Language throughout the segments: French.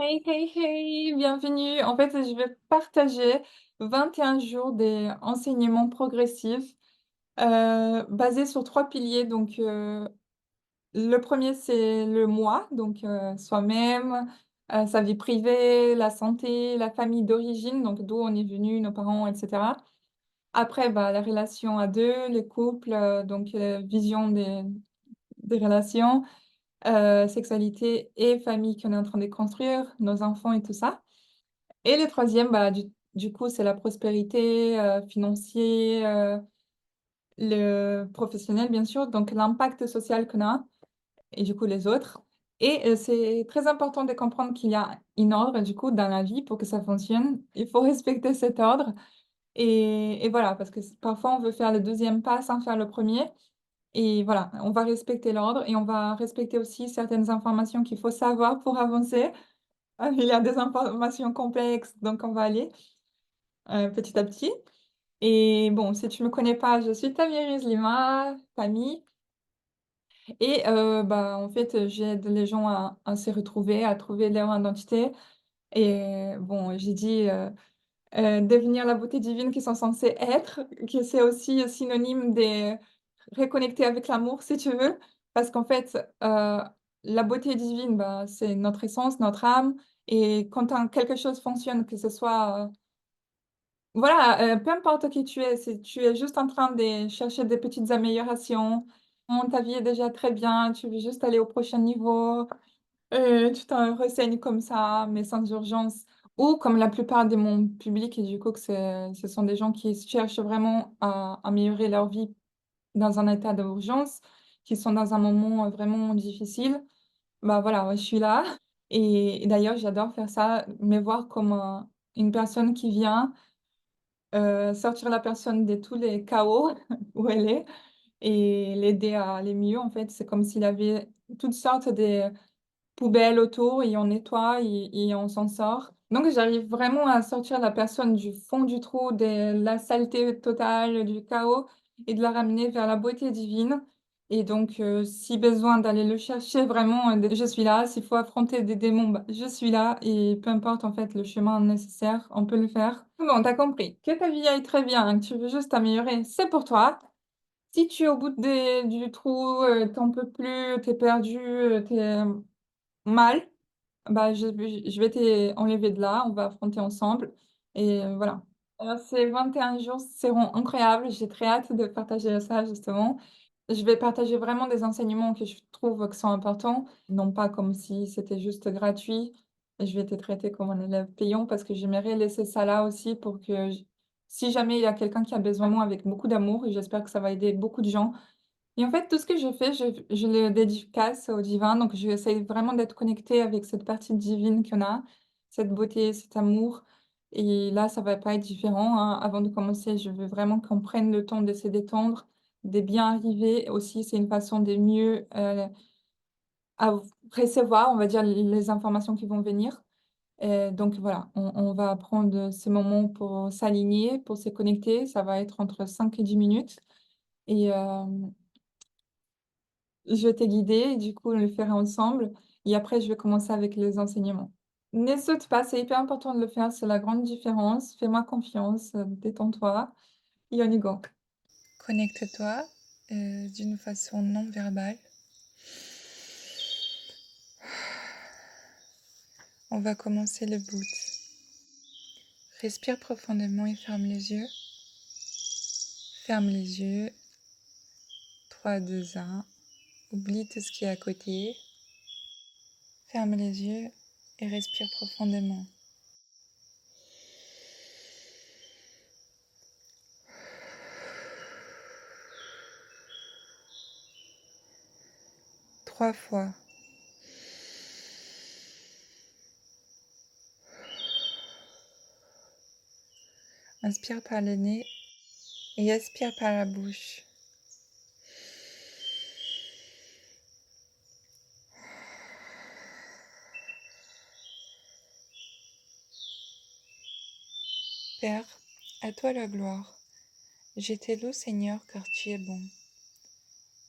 Hey, hey, hey, bienvenue. En fait, je vais partager 21 jours des enseignements progressifs, basés sur 3 piliers. Donc, le premier c'est le moi, donc, soi-même, sa vie privée, la santé, la famille d'origine, donc d'où on est venu, nos parents et cetera. Après, bah, la relation à 2, les couples, donc, vision des relations, sexualité et famille qu'on est en train de construire, nos enfants et tout ça. Et le troisième, bah, du coup, c'est la prospérité, financier, le professionnel, bien sûr, donc l'impact social qu'on a et du coup les autres. Et c'est très important de comprendre qu'il y a un ordre, du coup, dans la vie pour que ça fonctionne. Il faut respecter cet ordre et voilà, parce que parfois on veut faire le deuxième pas sans faire le premier. Et voilà, on va respecter l'ordre et on va respecter aussi certaines informations qu'il faut savoir pour avancer. Il y a des informations complexes, donc on va aller petit à petit. Et bon, si tu me connais pas, je suis Tamiris Lima, Tami et bah, en fait, j'aide les gens à se retrouver, à trouver leur identité et bon, j'ai dit, devenir la beauté divine qu'ils sont censés être, que c'est aussi synonyme de reconnecter avec l'amour, si tu veux. Parce qu'en fait, la beauté divine, bah, c'est notre essence, notre âme et quand un quelque chose fonctionne, que ce soit, voilà, peu importe qui tu es, si tu es juste en train de chercher des petites améliorations, ta vie est déjà très bien, tu veux juste aller au prochain niveau, tu t'en renseignes comme ça, mais sans urgence ou comme la plupart de mon public et du coup que ce sont des gens qui cherchent vraiment à améliorer leur vie dans un état d'urgence, qui sont dans un moment, vraiment difficile. Bah, voilà, ouais, je suis là et d'ailleurs j'adore faire ça, me voir comme, une personne qui vient sortir la personne de tous les chaos où elle est et l'aider à aller mieux, en fait. C'est comme s'il y avait toutes sortes de poubelles autour et on nettoie et on s'en sort. Donc j'arrive vraiment à sortir la personne du fond du trou, de la saleté totale, du chaos et de la ramener vers la beauté divine et donc si besoin d'aller le chercher vraiment, je suis là. S'il faut affronter des démons, bah, je suis là et peu importe en fait le chemin nécessaire, on peut le faire. Bon, tu as compris que ta vie aille très bien, que tu veux juste t'améliorer, c'est pour toi. Si tu es au bout du trou, tu en peux plus, tu es perdu, tu es mal, bah, je vais t'enlever de là, on va affronter ensemble et voilà. Alors ces 21 jours seront incroyables, j'ai très hâte de partager ça justement. Je vais partager vraiment des enseignements que je trouve qui sont importants, non pas comme si c'était juste gratuit. Je vais te traiter comme un élève payant parce que j'aimerais laisser ça là aussi pour que j si jamais il y a quelqu'un qui a besoin de moi avec beaucoup d'amour et j'espère que ça va aider beaucoup de gens, et en fait, tout ce que je fais, je le dédicace au divin, donc j'essaie vraiment d'être connectée avec cette partie divine qu'on a, cette beauté, cet amour et là, ça va pas être différent, hein. Avant de commencer, je veux vraiment qu'on prenne le temps de se détendre, de bien arriver. Aussi, c'est une façon de mieux, av recevoir, on va dire, les informations qui vont venir. Donc voilà, on va prendre ces moments pour s'aligner, pour se connecter. Ça va être entre 5 et 10 minutes et je vais te guider et du coup, on le fera ensemble et après je vais commencer avec les enseignements. Ne saute pas, c'est hyper important de le faire, c'est la grande différence. Fais-moi confiance, détends-toi et on y go. Connecte-toi, d'une façon non verbale. On va commencer le boot. Respire profondément et ferme les yeux. Ferme les yeux. 3, 2, 1. Oublie tout ce qui est à côté. Ferme les yeux et respire profondément. 3 fois. Inspire par le nez et expire par la bouche. Père, à toi la gloire. Je te loue, Seigneur, car tu es bon.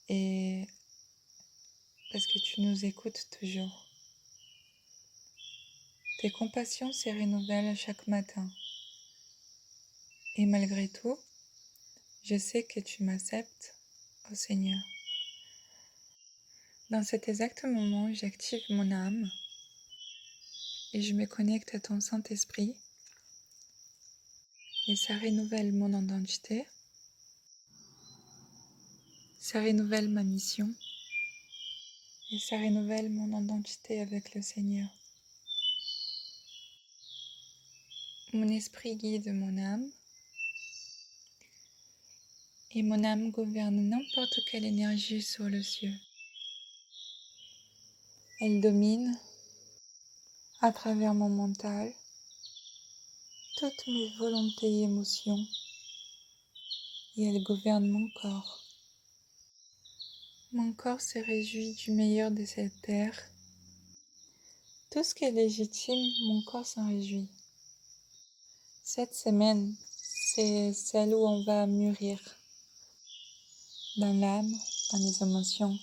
Et parce que tu nous écoutes toujours. Tes compassions se renouvellent chaque matin. Et malgré tout, je sais que tu m'acceptes, ô Seigneur. Dans cet exact moment, j'active mon âme et je me connecte à ton Saint-Esprit et ça renouvelle mon identité, ça renouvelle ma mission et ça renouvelle mon identité avec le Seigneur. Mon esprit guide mon âme et mon âme gouverne n'importe quelle énergie sur le ciel. Elle domine à travers mon mental toutes mes volontés et émotions et elle gouverne mon corps. Mon corps se réjouit du meilleur de cette terre. Tout ce qui est légitime, mon corps s'en réjouit. Cette semaine, c'est celle où on va mûrir dans l'âme, dans les émotions.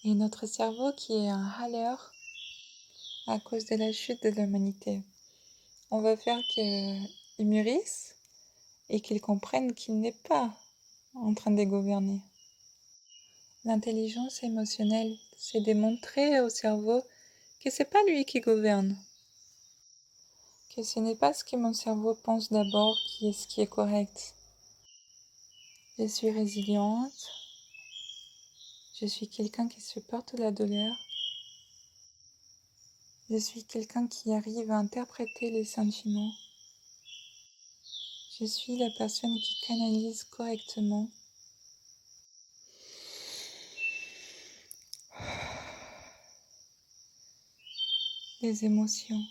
Et notre cerveau qui est en râleur à cause de la chute de l'humanité. On va faire qu'il mûrisse et qu'il comprenne qu'il n'est pas en train de gouverner. L'intelligence émotionnelle, c'est démontrer au cerveau que c'est pas lui qui gouverne, que ce n'est pas ce que mon cerveau pense d'abord qui est ce qui est correct. Je suis résiliente, je suis quelqu'un qui supporte la douleur, je suis quelqu'un qui arrive à interpréter les sentiments, je suis la personne qui canalise correctement. Les émotions.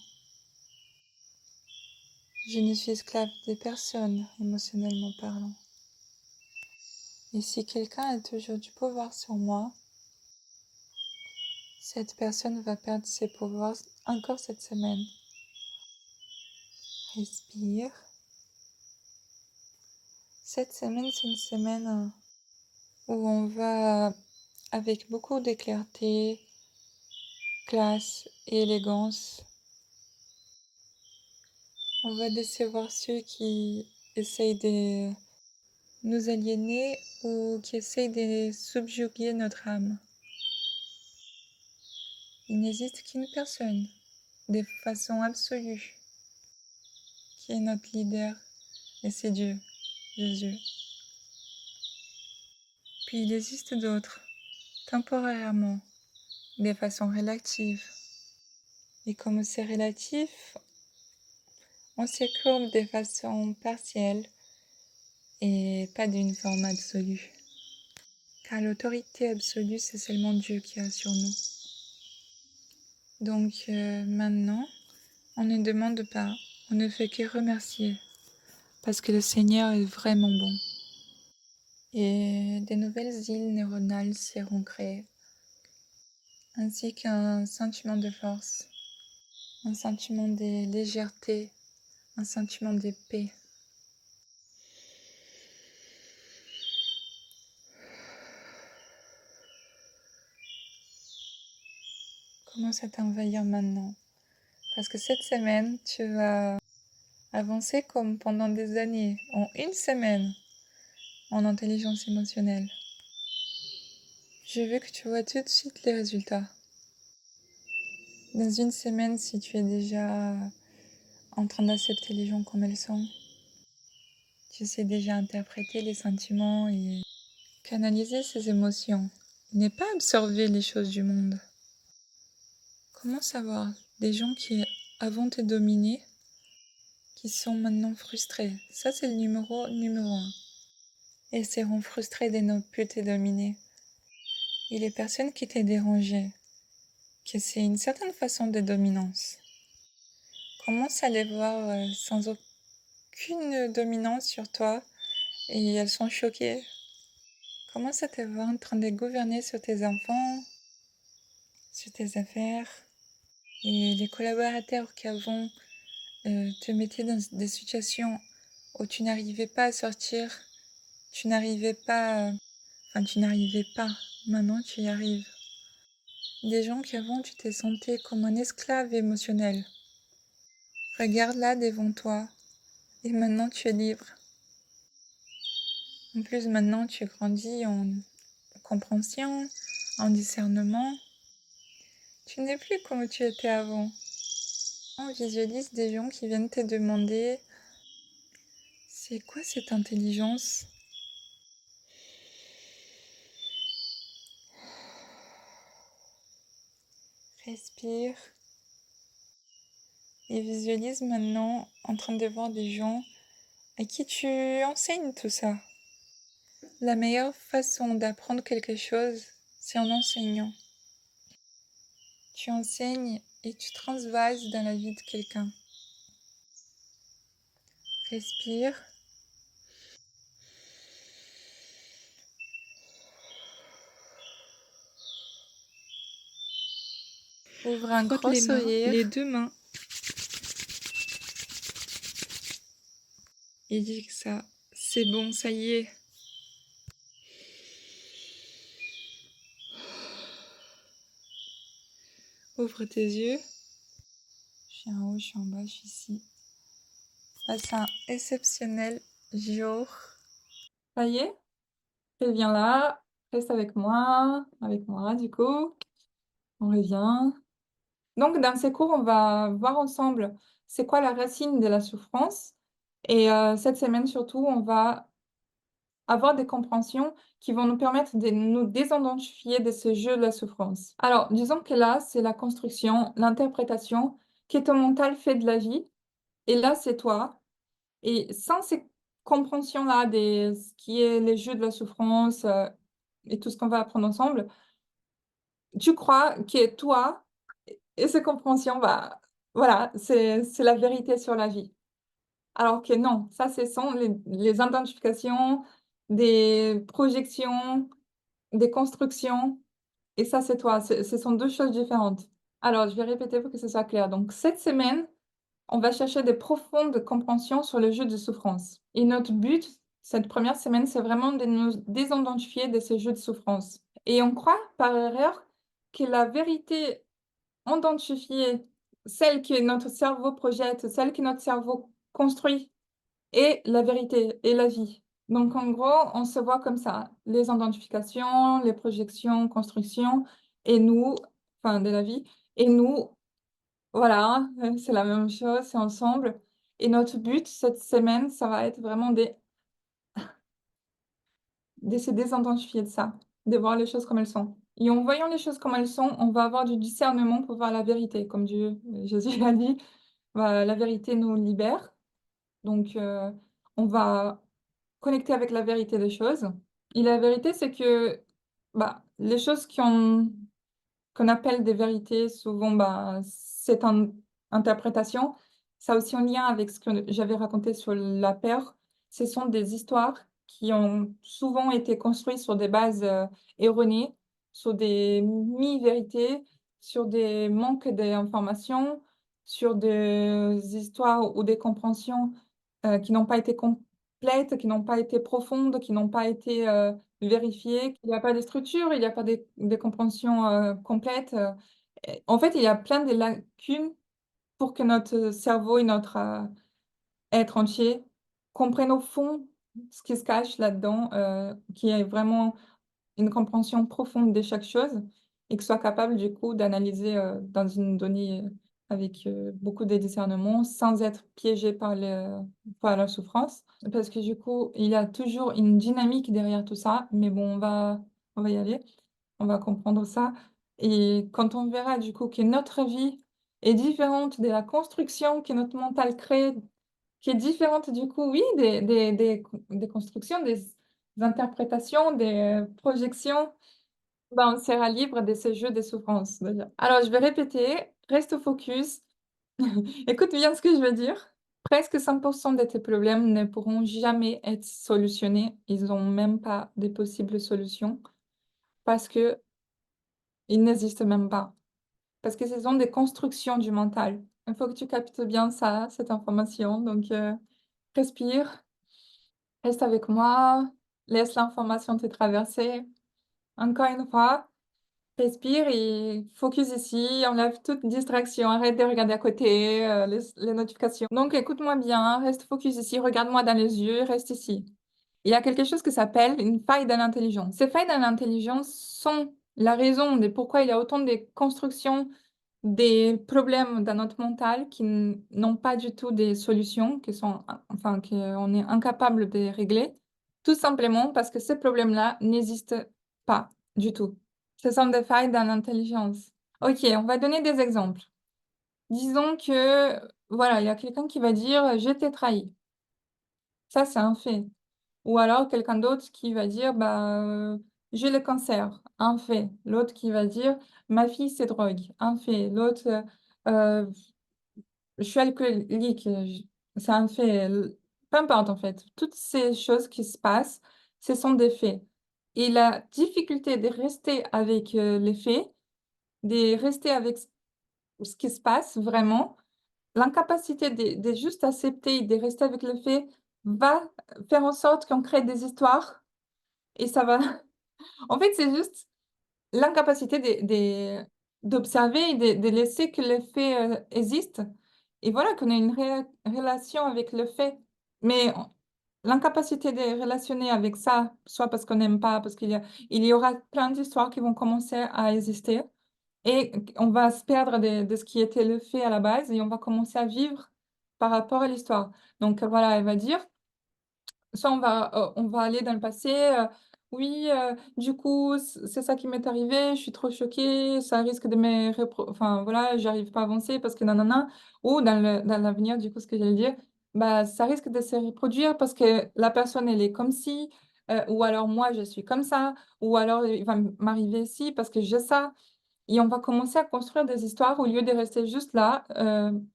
Je ne suis esclave des personnes, émotionnellement parlant. Et si quelqu'un a toujours du pouvoir sur moi, cette personne va perdre ses pouvoirs encore cette semaine. Respire. Cette semaine, c'est une semaine où on va, avec beaucoup de clarté, classe et élégance, on va décevoir ceux qui essayent de nous aliéner ou qui essayent de subjuguer notre âme. Il n'existe qu'une personne, de façon absolue, qui est notre leader, et c'est Dieu, Jésus. Puis il existe d'autres, temporairement, de façon relative. Et comme c'est relatif, on se courbe de façon partielle et pas d'une forme absolue. Car l'autorité absolue, c'est seulement Dieu qui a sur nous. Donc maintenant, on ne demande pas, on ne fait que remercier, parce que le Seigneur est vraiment bon. Et de nouvelles îles neuronales seront créées, ainsi qu'un sentiment de force, un sentiment de légèreté, un sentiment de paix. Commence à t'envahir maintenant, parce que cette semaine, tu vas avancer comme pendant des années, en une semaine, en intelligence émotionnelle. Je veux que tu vois tout de suite les résultats. Dans une semaine, si tu es déjà en train d'accepter les gens comme elles sont, tu sais déjà interpréter les sentiments et canaliser ses émotions. Ne pas absorber les choses du monde. Comment savoir des gens qui, avant te dominer, qui sont maintenant frustrés? Ça, c'est le numéro un. Ils seront frustrés de ne plus te dominer. Et les personnes qui t'ont dérangé, que c'est une certaine façon de dominance. Commence à les voir sans aucune dominance sur toi et elles sont choquées. Commence à te voir en train de gouverner sur tes enfants, sur tes affaires. Et les collaborateurs qui avant te mettaient dans des situations où tu n'arrivais pas à sortir, tu n'arrivais pas, maintenant tu y arrives. Des gens qu'avant tu t'es senti comme un esclave émotionnel. Regarde là devant toi, et maintenant tu es libre. En plus, maintenant tu grandis en compréhension, en discernement. Tu n'es plus comme tu étais avant. On visualise des gens qui viennent te demander c'est quoi cette intelligence? Respire et visualise maintenant en train de voir des gens à qui tu enseignes tout ça. La meilleure façon d'apprendre quelque chose, c'est en enseignant. Tu enseignes et tu transvases dans la vie de quelqu'un. Respire. Ouvre un grand sourire. Les deux mains. Et dis que ça, c'est bon, ça y est. Ouvre tes yeux. Je suis en haut, je suis en bas, je suis ici. Passe un exceptionnel jour. Ça y est, viens là, reste avec moi du coup. On revient. Donc dans ces cours, on va voir ensemble c'est quoi la racine de la souffrance. Et cette semaine surtout, on va avoir des compréhensions qui vont nous permettre de nous désidentifier de ce jeu de la souffrance. Alors, disons que là, c'est la construction, l'interprétation que ton mental fait de la vie. Et là, c'est toi. Et sans ces compréhensions-là, des ce qui est les jeux de la souffrance, et tout ce qu'on va apprendre ensemble, tu crois que toi et ces compréhensions, bah, voilà, c'est la vérité sur la vie. Alors que non, ça, ce sont les identifications, des projections, des constructions et ça, c'est toi. Ce sont 2 choses différentes. Alors, je vais répéter pour que ce soit clair. Donc cette semaine, on va chercher des profondes compréhensions sur le jeu de souffrance. Et notre but, cette première semaine, c'est vraiment de nous désidentifier de ces jeux de souffrance. Et on croit par erreur que la vérité identifiée, celle que notre cerveau projette, celle que notre cerveau construit, est la vérité et la vie. Donc en gros, on se voit comme ça, les identifications, les projections, constructions et nous, enfin de la vie et nous, voilà, c'est la même chose, c'est ensemble et notre but cette semaine, ça va être vraiment de se désidentifier de ça, de voir les choses comme elles sont et en voyant les choses comme elles sont, on va avoir du discernement pour voir la vérité. Comme Dieu Jésus l'a dit, bah, la vérité nous libère donc on va connecter avec la vérité des choses et la vérité, c'est que, bah, les choses qu'on appelle des vérités souvent, bah, cette interprétation, ça a aussi un lien avec ce que j'avais raconté sur la peur. Ce sont des histoires qui ont souvent été construites sur des bases, erronées, sur des mi-vérités, sur des manques d'informations, sur des histoires ou des compréhensions, qui n'ont pas été complètes, qui n'ont pas été profondes, qui n'ont pas été, vérifiées, qu'il y a pas de structure, il y a pas des compréhensions, complètes, et en fait, il y a plein de lacunes pour que notre cerveau et notre, être entier comprennent au fond ce qui se cache là-dedans, qu'il y ait vraiment une compréhension profonde de chaque chose et que soit capable du coup d'analyser, dans une donnée, avec, beaucoup de discernement sans être piégé par la souffrance. Parce que du coup, il y a toujours une dynamique derrière tout ça, mais bon, on va y aller, on va comprendre ça et quand on verra du coup que notre vie est différente de la construction que notre mental crée, qui est différente du coup, oui, des constructions, des interprétations, des projections, ben, on sera libre de ces jeux de souffrance déjà. Alors je vais répéter, reste focus, écoute bien ce que je veux dire. Presque 100 de tes problèmes ne pourront jamais être solutionnés, ils ont même pas de possibles solutions parce qu'ils n'existent même pas. Parce que ce sont des constructions du mental. Il faut que tu captes bien ça, cette information, donc respire. Reste avec moi, laisse l'information te traverser. Encore une fois, respire et focus ici, enlève toute distraction, arrête de regarder à côté, les notifications. Donc écoute-moi bien, reste focus ici, regarde-moi dans les yeux, reste ici. Il y a quelque chose qui s'appelle une faille de l'intelligence. Ces failles de l'intelligence sont la raison de pourquoi il y a autant de constructions des problèmes dans notre mental qui n'ont pas du tout des solutions, qui sont, enfin, qu'on est incapable de régler, tout simplement parce que ces problèmes-là n'existent pas du tout. Ce sont des failles dans l'intelligence. Ok, on va donner des exemples. Disons que, voilà, il y a quelqu'un qui va dire, je t'ai trahi. Ça, c'est un fait. Ou alors quelqu'un d'autre qui va dire, bah, j'ai le cancer, un fait. L'autre qui va dire, ma fille se drogue, un fait. L'autre, je suis alcoolique, c'est un fait. Peu importe en fait. Toutes ces choses qui se passent, ce sont des faits. Et la difficulté de rester avec les faits, de rester avec ce qui se passe vraiment, l'incapacité de juste accepter et de rester avec le fait va faire en sorte qu'on crée des histoires et ça va en fait, c'est juste l'incapacité d'observer et de laisser que le fait, existe et voilà, qu'on ait une relation avec le fait. Mais l'incapacité de relationner avec ça, soit parce qu'on n'aime pas, parce il y aura plein d'histoires qui vont commencer à exister et on va se perdre de ce qui était le fait à la base et on va commencer à vivre par rapport à l'histoire. Donc voilà, elle va dire soit on va aller dans le passé, «Oui, du coup, c'est ça qui m'est arrivé, je suis trop choquée, ça risque de me enfin voilà, j'arrive pas à avancer parce que nanana». Ou dans l'avenir, du coup, ce que j'allais dire, bah, ça risque de se reproduire parce que la personne, elle est comme ci, ou alors moi, je suis comme ça, ou alors il va m'arriver ci parce que j'ai ça. Et on va commencer à construire des histoires au lieu de rester juste là,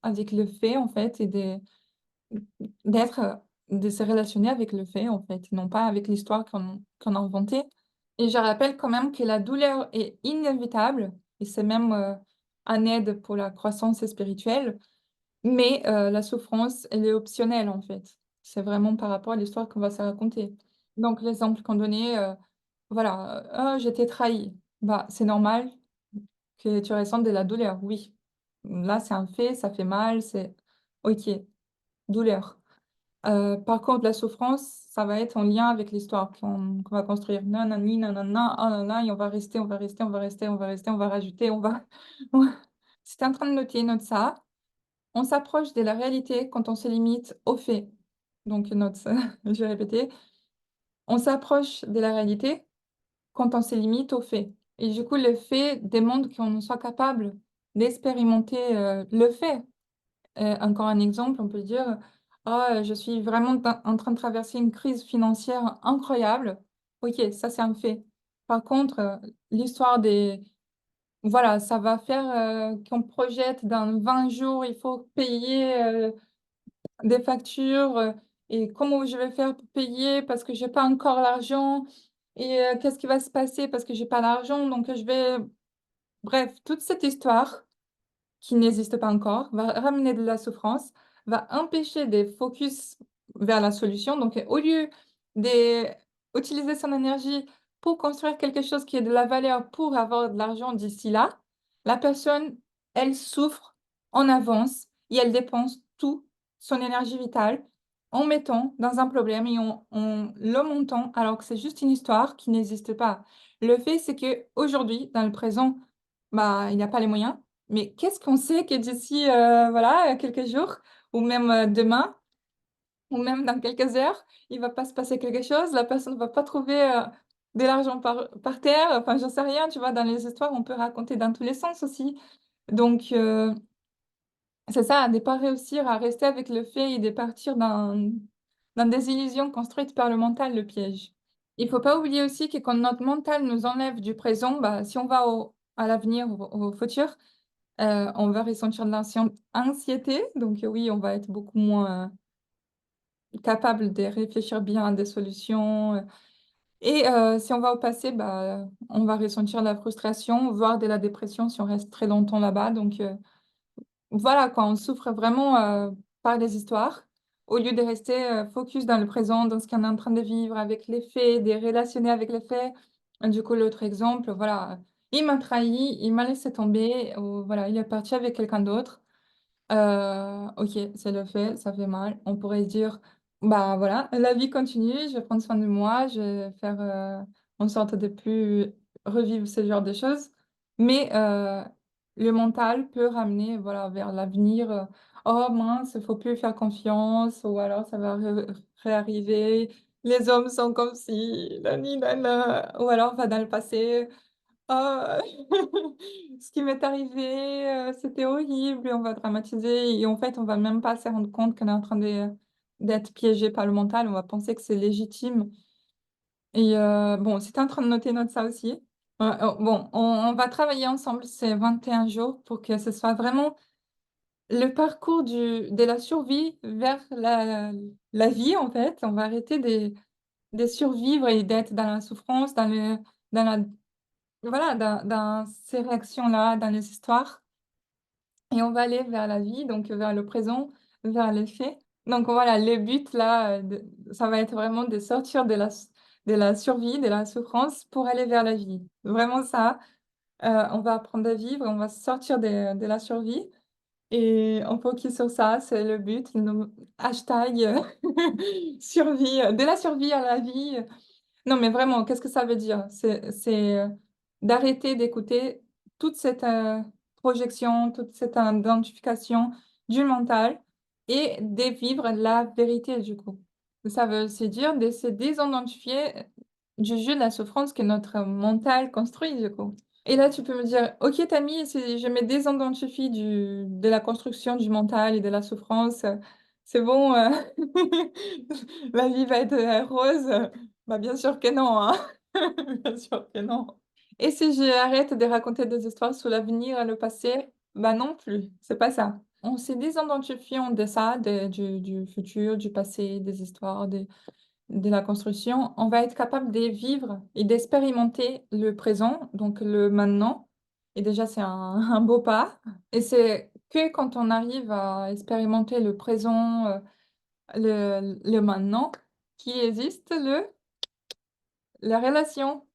avec le fait, en fait, et d'être, de se relationner avec le fait, en fait, non pas avec l'histoire qu'on a inventée. Et je rappelle quand même que la douleur est inévitable et c'est même, un aide pour la croissance spirituelle, mais la souffrance, elle est optionnelle, en fait. C'est vraiment par rapport à l'histoire qu'on va se raconter. Donc l'exemple qu'on donnait, voilà, «Ah, j'ai été trahi». Bah, c'est normal que tu ressentes de la douleur, oui. Là, c'est un fait, ça fait mal, c'est OK, douleur. Par contre, la souffrance, ça va être en lien avec l'histoire qu'on va construire. Nanani, nanana, oh là là et on va rester, on va rester, on va rester, on va rester, on va rajouter, on va si tu es en train de noter, note ça. On s'approche de la réalité quand on se limite aux faits. Donc note ça, je vais répéter. On s'approche de la réalité quand on se limite aux faits et du coup, le fait demande qu'on soit capable d'expérimenter, le fait. Encore un exemple, on peut dire: «Ah, je suis vraiment en train de traverser une crise financière incroyable». OK, ça c'est un fait. Par contre, l'histoire des voilà, ça va faire, qu'on projette dans 20 jours, il faut payer, des factures, et comment je vais faire pour payer parce que j'ai pas encore l'argent et qu'est-ce qui va se passer parce que j'ai pas l'argent donc je vais bref, toute cette histoire qui n'existe pas encore, va ramener de la souffrance, va empêcher des focus vers la solution. Donc, au lieu d'utiliser son énergie pour construire quelque chose qui ait de la valeur pour avoir de l'argent d'ici là, la personne, elle souffre en avance et elle dépense tout son énergie vitale en mettant dans un problème et en le montant alors que c'est juste une histoire qui n'existe pas. Le fait, c'est qu'aujourd'hui, dans le présent, bah, il n'y a pas les moyens mais qu'est-ce qu'on sait que d'ici, voilà, quelques jours ou même, demain ou même dans quelques heures, il va pas se passer quelque chose, la personne va pas trouver, de l'argent par terre, enfin, j'en sais rien, tu vois? Dans les histoires, on peut raconter dans tous les sens aussi. Donc c'est ça, de pas réussir à rester avec le fait et de partir dans des illusions construites par le mental, le piège. Il faut pas oublier aussi que quand notre mental nous enlève du présent, bah, si on va à l'avenir, au futur, on va ressentir de anxiété, donc oui, on va être beaucoup moins, capable de réfléchir bien à des solutions, et si on va au passé, bah, on va ressentir de la frustration, voire de la dépression si on reste très longtemps là-bas, donc voilà quoi, on souffre vraiment, par les histoires, au lieu de rester, focus dans le présent, dans ce qu'on est en train de vivre avec les faits, de relationner avec les faits. Du coup, l'autre exemple, voilà, Il m'a trahi, il m'a laissé tomber, ou voilà, il est parti avec quelqu'un d'autre. OK, c'est le fait, ça fait mal. On pourrait se dire: «Bah, voilà, la vie continue, je vais prendre soin de moi, je vais faire, en sorte de plus revivre ce genre de choses». Mais le mental peut ramener, voilà, vers l'avenir, «Oh mince, il faut plus faire confiance» ou alors «Ça va réarriver, les hommes sont comme ci, nani nana» ou alors on va dans le passé. Ah, ce qui m'est arrivé, c'était horrible et on va dramatiser et en fait, on va même pas se rendre compte qu'on est en train d'être piégé par le mental. On va penser que c'est légitime et bon, si tu es en train de noter, note ça aussi. Bon, on va travailler ensemble ces 21 jours pour que ce soit vraiment le parcours de la survie vers la vie, en fait. On va arrêter de survivre et d'être dans la souffrance, dans la voilà, dans ces réactions-là, dans les histoires et on va aller vers la vie, donc vers le présent, vers les faits. Donc voilà, le but là, de ça va être vraiment de sortir de la survie, de la souffrance pour aller vers la vie. Vraiment ça, on va apprendre à vivre, on va sortir de la survie et on focus sur ça, c'est le but. Nous hashtag survie, de la survie à la vie. Non, mais vraiment, qu'est-ce que ça veut dire? C'est d'arrêter d'écouter toute cette, projection, toute cette identification du mental et de vivre la vérité, du coup. Ça veut aussi dire de se désidentifier, du jeu de la souffrance que notre mental construit, du coup. Et là, tu peux me dire: «OK Tammy, si je me désidentifie de la construction du mental et de la souffrance, c'est bon, la vie va être, rose?» Bah, bien sûr que non, hein. Bien sûr que non. Et si j'arrête de raconter des histoires sur l'avenir et le passé? Bah, non plus, c'est pas ça. En se désidentifiant de ça, du futur, du passé, des histoires, de la construction, on va être capable de vivre et d'expérimenter le présent, donc le maintenant et déjà c'est un un beau pas et c'est que quand on arrive à expérimenter le présent, le maintenant, qui existe la relation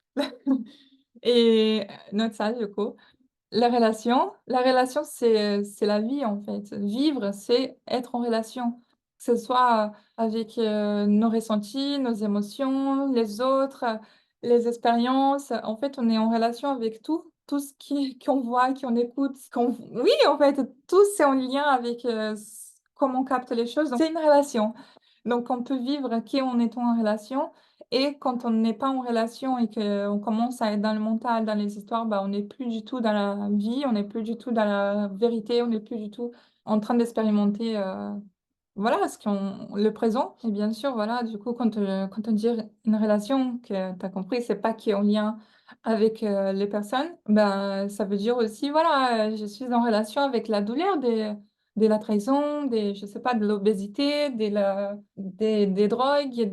et note ça du coup. La relation, c'est la vie, en fait. Vivre, c'est être en relation. Que ce soit avec, nos ressentis, nos émotions, les autres, les expériences. En fait, on est en relation avec tout ce qu'on voit, qu'on écoute, ce qu'on oui, en fait, tout c'est en lien avec, comment on capte les choses, donc c'est une relation. Donc on peut vivre qu'en étant en relation et quand on n'est pas en relation et qu'on commence à être dans le mental, dans les histoires, bah, on n'est plus du tout dans la vie, on n'est plus du tout dans la vérité, on n'est plus du tout en train d'expérimenter, voilà, ce qu'on le présent et bien sûr, voilà, du coup, quand on dit une relation que tu as compris, c'est pas qui est en lien avec, les personnes, ben, ça veut dire aussi, voilà, je suis en relation avec la douleur de la trahison, des je sais pas, de l'obésité, des drogues,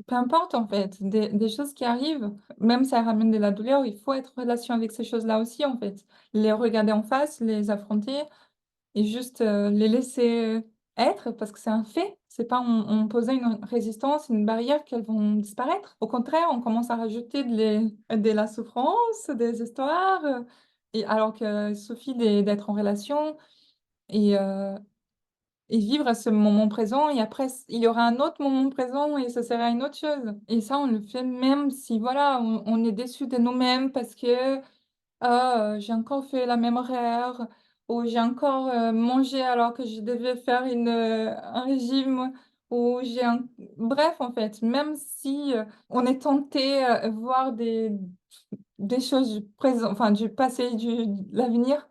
peu importe en fait, des choses qui arrivent. Même si ça ramène de la douleur, il faut être en relation avec ces choses-là aussi, en fait. Les regarder en face, les affronter et juste, les laisser être parce que c'est un fait. C'est pas en posant une résistance, une barrière qu'elles vont disparaître. Au contraire, on commence à rajouter de la souffrance, des histoires, et alors qu'il suffit d'être en relation et vivre ce moment présent et après il y aura un autre moment présent et ce sera une autre chose et ça, on le fait même si voilà, on est déçu de nous-mêmes parce que ah, j'ai encore fait la même erreur ou j'ai encore, mangé alors que je devais faire un régime ou j'ai un bref, en fait, même si, on est tenté, voir des choses du présent enfin, du passé, de l'avenir,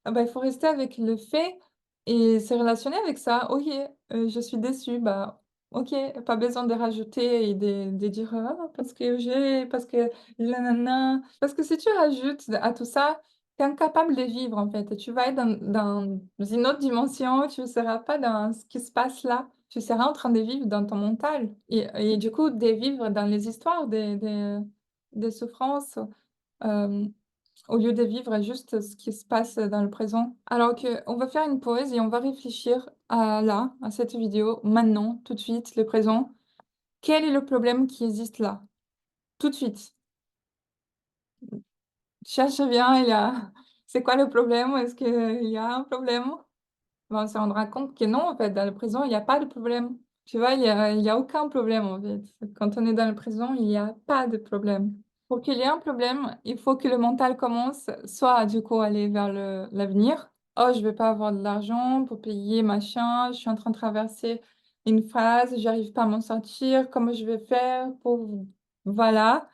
ah bah, il faut rester avec le fait et se relationner avec ça. OK, je suis déçue, bah, OK, pas besoin de rajouter et de dire: «Ah parce que nanana». Parce que si tu rajoutes à tout ça, tu es incapable de vivre, en fait. Tu vas être dans une autre dimension, tu ne seras pas dans ce qui se passe là. Tu seras en train de vivre dans ton mental et du coup, de vivre dans les histoires des souffrances, hem au lieu de vivre juste ce qui se passe dans le présent. Alors qu'on va faire une pause et on va réfléchir à là, à cette vidéo, maintenant, tout de suite, le présent. Quel est le problème qui existe là? Tout de suite. cherche bien, il y a c'est quoi le problème? Est-ce qu'il y a un problème? Ben, on se rendra compte que non, en fait, dans le présent, il y a pas de problème. Tu vois, il y a aucun problème, en fait. Quand on est dans le présent, il y a pas de problème. Pour qu'il y ait un problème, il faut que le mental commence soit, du coup, aller vers l'avenir. «Oh, je vais pas avoir de l'argent pour payer machin, je suis en train de traverser une phase, j'arrive pas à m'en sortir, comment je vais faire pour» voilà.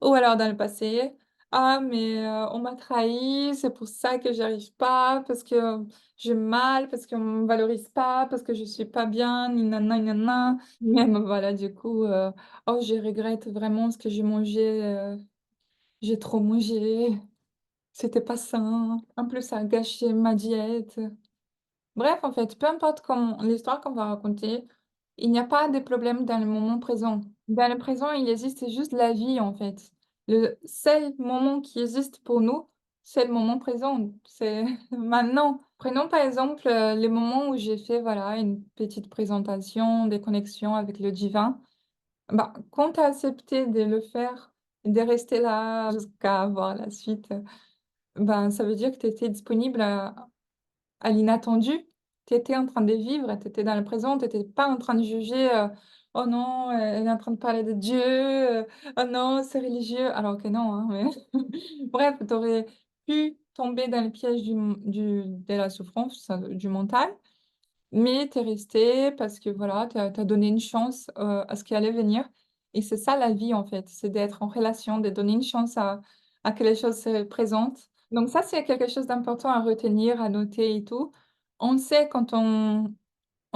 Ou alors dans le passé: «Ah mais on m'a trahi, c'est pour ça que j'arrive pas, parce que j'ai mal, parce qu'on me valorise pas, parce que je suis pas bien, ni na na». Même voilà, du coup, «Oh, je regrette vraiment ce que j'ai mangé, j'ai trop mangé, c'était pas sain. En plus, ça a gâché ma diète». Bref, en fait, peu importe comment l'histoire qu'on va raconter, il n'y a pas de problème dans le moment présent. Dans le présent, il existe juste la vie, en fait. Le seul moment qui existe pour nous, c'est le moment présent, c'est maintenant. Prenons par exemple, les moments où j'ai fait, voilà, une petite présentation, des connexions avec le divin. Bah, quand tu as accepté de le faire, de rester là jusqu'à voir la suite, ben, ça veut dire que tu étais disponible à l'inattendu. Tu étais en train de vivre, tu étais dans le présent, tu étais pas en train de juger, «Oh non, elle est en train de parler de Dieu, oh non, c'est religieux», alors que non, hein, mais bref, tu aurais pu tomber dans le piège de la souffrance, du mental, mais tu es resté parce que voilà, tu as donné une chance, à ce qui allait venir et c'est ça la vie, en fait, c'est d'être en relation, de donner une chance à que les choses se présentent. Donc ça, c'est quelque chose d'important à retenir, à noter et tout. On sait quand on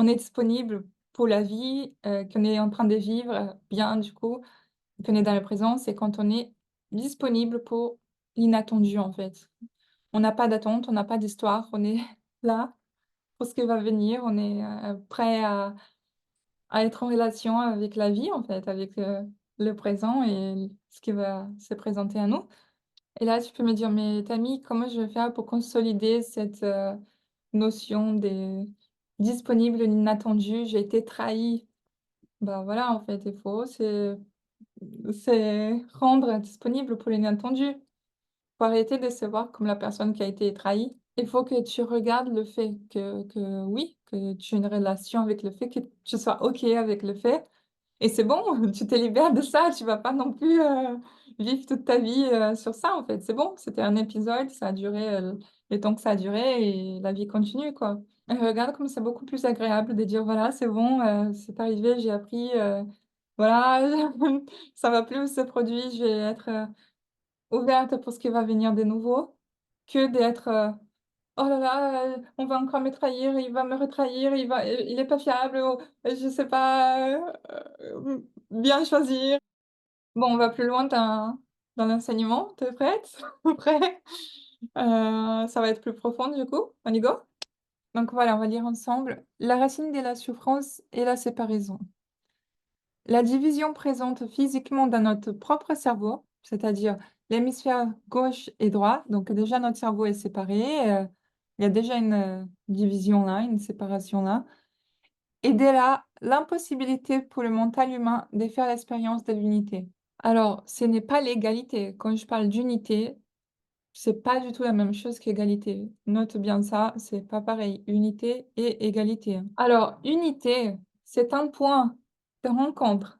est disponible pour la vie, qu'on est en train de vivre, bien du coup, qu'on est dans le présent, c'est quand on est disponible pour l'inattendu, en fait. On n'a pas d'attente, on n'a pas d'histoire, on est là pour ce qui va venir, on est, prêt à être en relation avec la vie, en fait, avec, le présent et ce qui va se présenter à nous. Et là, tu peux me dire: «Mais Tammy, comment je vais faire pour consolider cette, notion des disponible, l'inattendu, j'ai été trahi?» Bah, voilà, en fait, il faut c'est rendre disponible pour l'inattendu. Faut arrêter de se voir comme la personne qui a été trahie. Il faut que tu regardes le fait que oui, que tu aies une relation avec le fait, que tu sois OK avec le fait et c'est bon, tu te libères de ça, tu vas pas non plus, vivre toute ta vie, sur ça, en fait. C'est bon, c'était un épisode, ça a duré, le temps que ça a duré et la vie continue, quoi. Regarde comme c'est beaucoup plus agréable de dire: «Voilà, c'est bon, c'est arrivé, j'ai appris, voilà, ça va plus se produire, je vais être, ouverte pour ce qui va venir de nouveau», que d'être, «Oh là là, on va encore me trahir, il va me retrahir, il est pas fiable» ou je sais pas, bien choisir. Bon, on va plus loin dans l'enseignement. Tu es prête? Prêt? Ça va être plus profond du coup. On y go? Donc voilà, on va lire ensemble. La racine de la souffrance est la séparation. La division présente physiquement dans notre propre cerveau, c'est-à-dire l'hémisphère gauche et droit, donc déjà notre cerveau est séparé, il y a déjà une, division là, une séparation là et dès là, l'impossibilité pour le mental humain de faire l'expérience de l'unité. Alors, ce n'est pas l'égalité. Quand je parle d'unité, c'est pas du tout la même chose qu'égalité. Note bien ça, c'est pas pareil, unité et égalité, hein. Alors, unité, c'est un point de rencontre.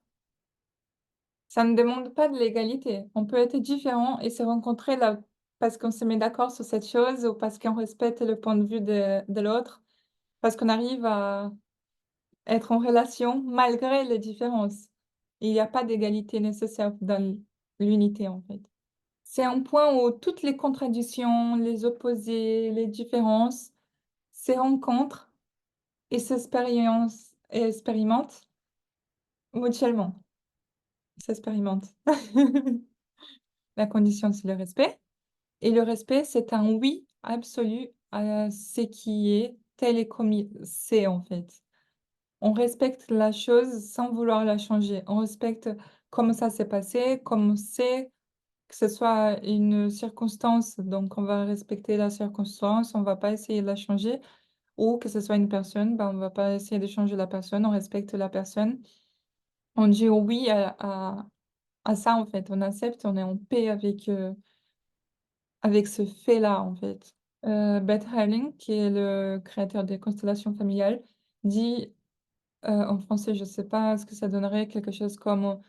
Ça ne demande pas de l'égalité. On peut être différent et se rencontrer là parce qu'on se met d'accord sur cette chose ou parce qu'on respecte le point de vue de l'autre, parce qu'on arrive à être en relation malgré les différences. Il n'y a pas d'égalité nécessaire dans l'unité, en fait. C'est un point où toutes les contradictions, les opposés, les différences se rencontrent et expérimentent mutuellement, s'expérimentent. La condition, c'est le respect. Et le respect, c'est un oui absolu à ce qui est tel et comme il c'est, en fait. On respecte la chose sans vouloir la changer. On respecte comment ça s'est passé, comme c'est, que ce soit une circonstance, donc on va respecter la circonstance, on va pas essayer de la changer ou que ce soit une personne, ben, on va pas essayer de changer la personne, on respecte la personne. On dit oui à ça, en fait. On accepte, on est en paix avec, avec ce fait-là, en fait. Beth Helling, qui est le créateur des constellations familiales, dit, en français, je sais pas ce que ça donnerait, quelque chose comme,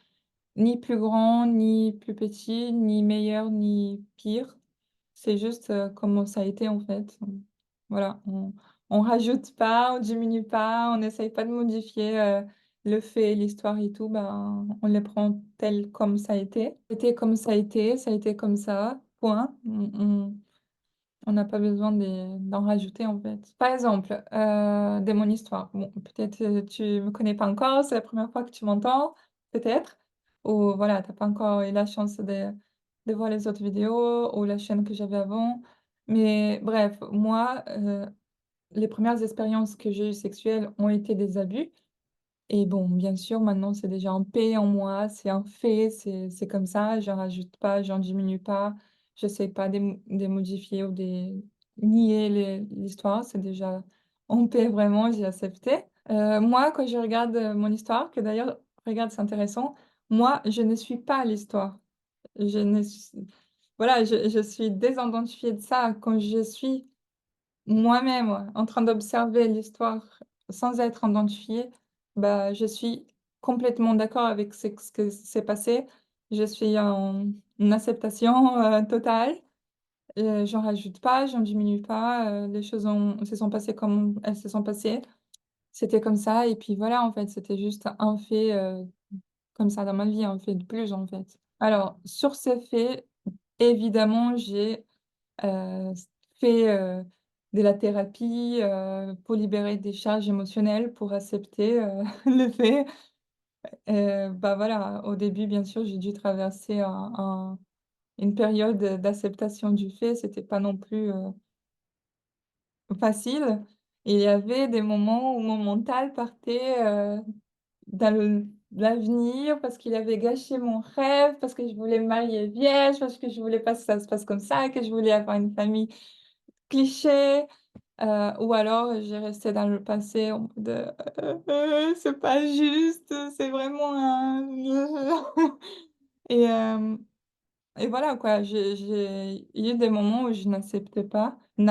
ni plus grand, ni plus petit, ni meilleur, ni pire. C'est juste, comment ça a été, en fait. Voilà, on rajoute pas, on diminue pas, on n'essaye pas de modifier, le fait, l'histoire et tout, ben, on les prend tels comme ça a été. C'était comme ça a été, ça a été comme ça, point. On n'a pas besoin d'en rajouter, en fait. Par exemple, de mon histoire. Bon, peut-être, tu me connais pas encore, c'est la première fois que tu m'entends, peut-être, ou voilà, tu as pas encore eu la chance de voir les autres vidéos ou la chaîne que j'avais avant. Mais bref, moi, les premières expériences que j'ai eues sexuelles ont été des abus. Et bon, bien sûr, maintenant, c'est déjà en paix en moi, c'est un fait, c'est comme ça, j'en rajoute pas, j'en diminue pas, j'essaie pas de modifier ou de nier l'histoire, c'est déjà en paix vraiment, j'ai accepté. Moi, quand je regarde, mon histoire, que d'ailleurs, regarde, c'est intéressant, moi, je ne suis pas l'histoire. Je ne s Voilà, je suis désidentifiée de ça. Quand je suis moi-même, ouais, en train d'observer l'histoire sans être identifiée, bah, je suis complètement d'accord avec ce que s'est passé. Je suis en acceptation, totale, j'en rajoute pas, j'en diminue pas, les choses se sont passées comme elles se sont passées. C'était comme ça et puis voilà, en fait, c'était juste un fait, comme ça dans ma vie, un fait de plus, en fait. Alors sur ces faits, évidemment, j'ai s fait, de la thérapie, pour libérer des charges émotionnelles, pour accepter, le fait. Bah, voilà, au début, bien sûr, j'ai dû traverser une période, d'acceptation du fait. C'était pas non plus, facile. Et il y avait des moments où mon mental partait, dans l'avenir parce qu'il avait gâché mon rêve, parce que je voulais me marier vierge, parce que je voulais pas que ça se passe comme ça, que je voulais avoir une famille cliché. Ou alors, j'ai resté dans le passé en mode, «C'est pas juste, c'est vraiment un» et et voilà quoi, j'ai eu des moments où je n'acceptais pas, on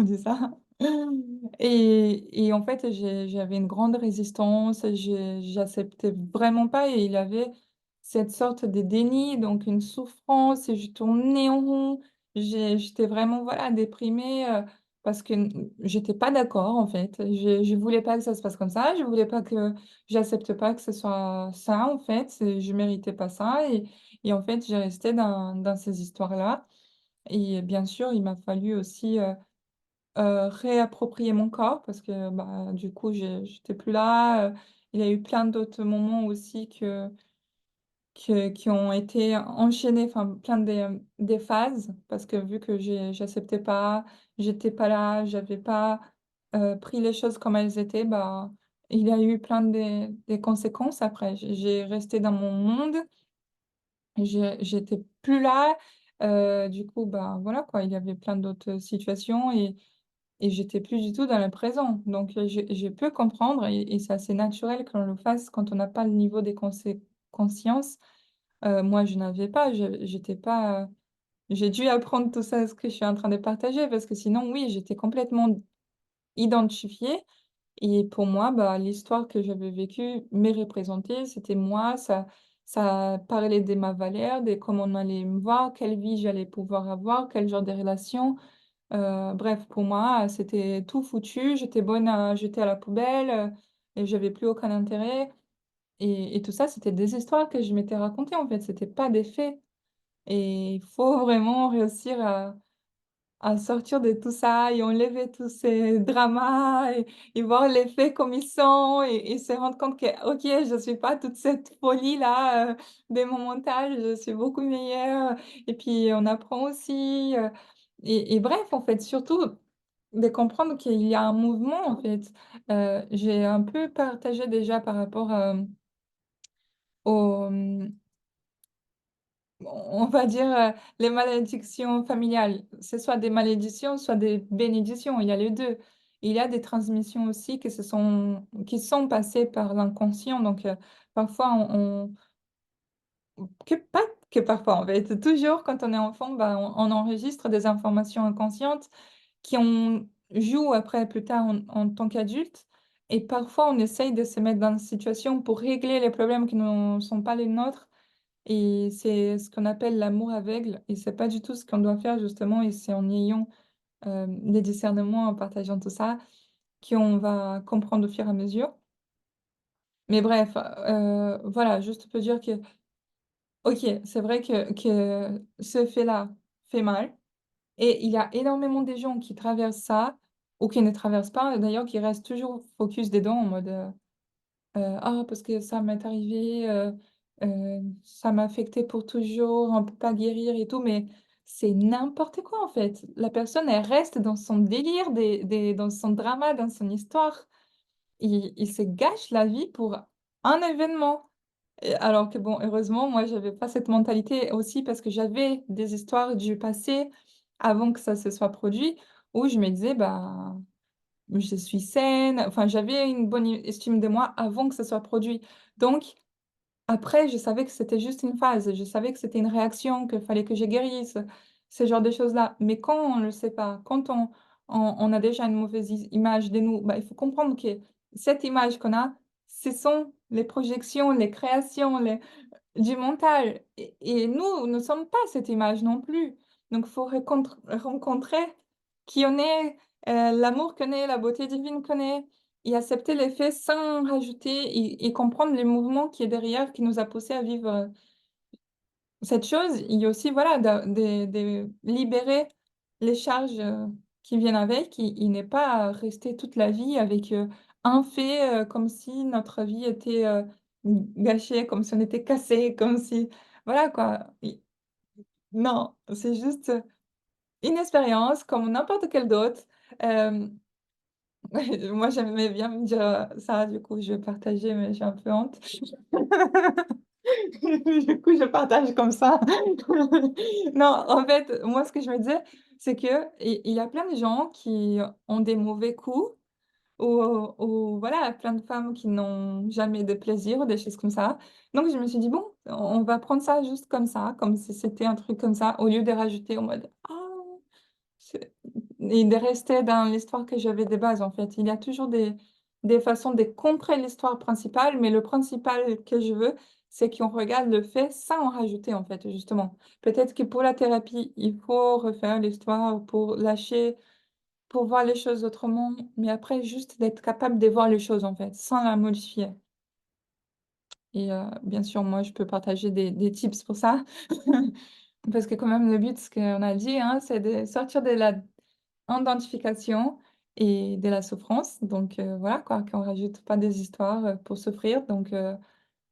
dit ça? Et en fait, j'avais une grande résistance, j'acceptais vraiment pas et il y avait cette sorte de déni, donc une souffrance et je tournais en rond. J'étais vraiment, voilà, déprimée, parce que j'étais pas d'accord, en fait. Je voulais pas que ça se passe comme ça, je voulais pas que j'accepte pas que ce soit ça, en fait, je méritais pas ça et en fait, j'ai resté dans ces histoires-là et bien sûr, il m'a fallu aussi, réapproprier mon corps parce que, bah, du coup, j'étais plus là, il y a eu plein d'autres moments aussi qui ont été enchaînés, enfin plein des phases parce que vu que j'acceptais pas, j'étais pas là, j'avais pas, pris les choses comme elles étaient, bah, il y a eu plein des conséquences après. J'ai resté dans mon monde, j'étais plus là, du coup, bah, voilà quoi, il y avait plein d'autres situations et j'étais plus du tout dans le présent. Donc je peux comprendre et c'est assez naturel qu'on le fasse quand on n'a pas le niveau des conscience. Moi, je n'avais pas, j'étais pas, j'ai dû apprendre tout ça, ce que je suis en train de partager parce que sinon, oui, j'étais complètement identifiée et pour moi, bah, l'histoire que j'avais vécue me représentait, c'était moi, ça parlait de ma valeur, de comment on allait me voir, quelle vie j'allais pouvoir avoir, quel genre de relation. Bref, pour moi, c'était tout foutu, j'étais bonne à jeter à la poubelle, et j'avais plus aucun intérêt et tout ça, c'était des histoires que je m'étais racontées, en fait, c'était pas des faits et il faut vraiment réussir à sortir de tout ça et enlever tous ces dramas et voir les faits comme ils sont et se rendre compte que, OK, je suis pas toute cette folie-là, de mon mental, je suis beaucoup meilleure et puis on apprend aussi, et bref, en fait, surtout de comprendre qu'il y a un mouvement, en fait. J'ai un peu partagé déjà par rapport, aux, on va dire, les malédictions familiales. C'est soit des malédictions, soit des bénédictions, il y a les 2. Il y a des transmissions aussi qui sont passées par l'inconscient, donc parfois on que pas que parfois, en fait. Toujours quand on est enfant, bah, on enregistre des informations inconscientes qui on joue après plus tard en tant qu'adulte et parfois on essaye de se mettre dans une situation pour régler les problèmes qui ne sont pas les nôtres et c'est ce qu'on appelle l'amour aveugle et c'est pas du tout ce qu'on doit faire justement et c'est en ayant, des discernements, en partageant tout ça, qu'on va comprendre au fur et à mesure. Mais bref, voilà, juste pour dire que, OK, c'est vrai que ce fait-là fait mal. Et il y a énormément des gens qui traversent ça ou qui ne traversent pas, d'ailleurs, qui restent toujours focus dedans en mode, «Ah parce que ça m'est arrivé, ça m'a affecté pour toujours, on peut pas guérir et tout», mais c'est n'importe quoi, en fait. La personne, elle reste dans son délire, dans son drama, dans son histoire. Il se gâche la vie pour un événement. Et alors que bon, heureusement, moi, j'avais pas cette mentalité aussi parce que j'avais des histoires du passé avant que ça se soit produit, où je me disais: «Bah, je suis saine». Enfin, j'avais une bonne estime de moi avant que ça soit produit. Donc après, je savais que c'était juste une phase, je savais que c'était une réaction, qu'il fallait que je guérisse, ce genre de choses-là. Mais quand on ne le sait pas, quand on a déjà une mauvaise image de nous, bah, il faut comprendre que cette image qu'on a, ce sont les projections, les créations, du mental et nous ne sommes pas cette image non plus. Donc faut rencontrer qui on est, l'amour qu'on est, la beauté divine qu'on est et accepter les faits sans rajouter et comprendre les mouvements qui est derrière, qui nous a poussés à vivre, cette chose. Il y a aussi, voilà, de libérer les charges, qui viennent avec et n'est pas rester toute la vie avec, un fait, comme si notre vie était, gâchée, comme si on était cassé, comme si voilà quoi. I non, c'est juste, une expérience comme n'importe quelle d'autre. Hem, moi j'aimais bien me dire, ça, du coup je vais partager, mais j'ai un peu honte. Du coup, je partage comme ça. Non, en fait, moi, ce que je me disais, c'est qu'il y a plein de gens qui ont des mauvais coups ou voilà, plein de femmes qui n'ont jamais de plaisir ou des choses comme ça. Donc je me suis dit: «Bon, on va prendre ça juste comme ça, comme si c'était un truc comme ça», au lieu de rajouter en mode: «Ah». C'est et de rester dans l'histoire que j'avais de base, en fait. Il y a toujours des façons de contrer l'histoire principale, mais le principal que je veux, c'est qu'on regarde le fait sans en rajouter, en fait, justement. Peut-être que pour la thérapie, il faut refaire l'histoire pour lâcher, pour voir les choses autrement, mais après juste d'être capable de voir les choses, en fait, sans la modifier et bien sûr, moi, je peux partager des tips pour ça. Parce que quand même le but, ce qu'on a dit, hein, c'est de sortir de la identification et de la souffrance, donc voilà quoi, qu'on rajoute pas des histoires, pour souffrir, donc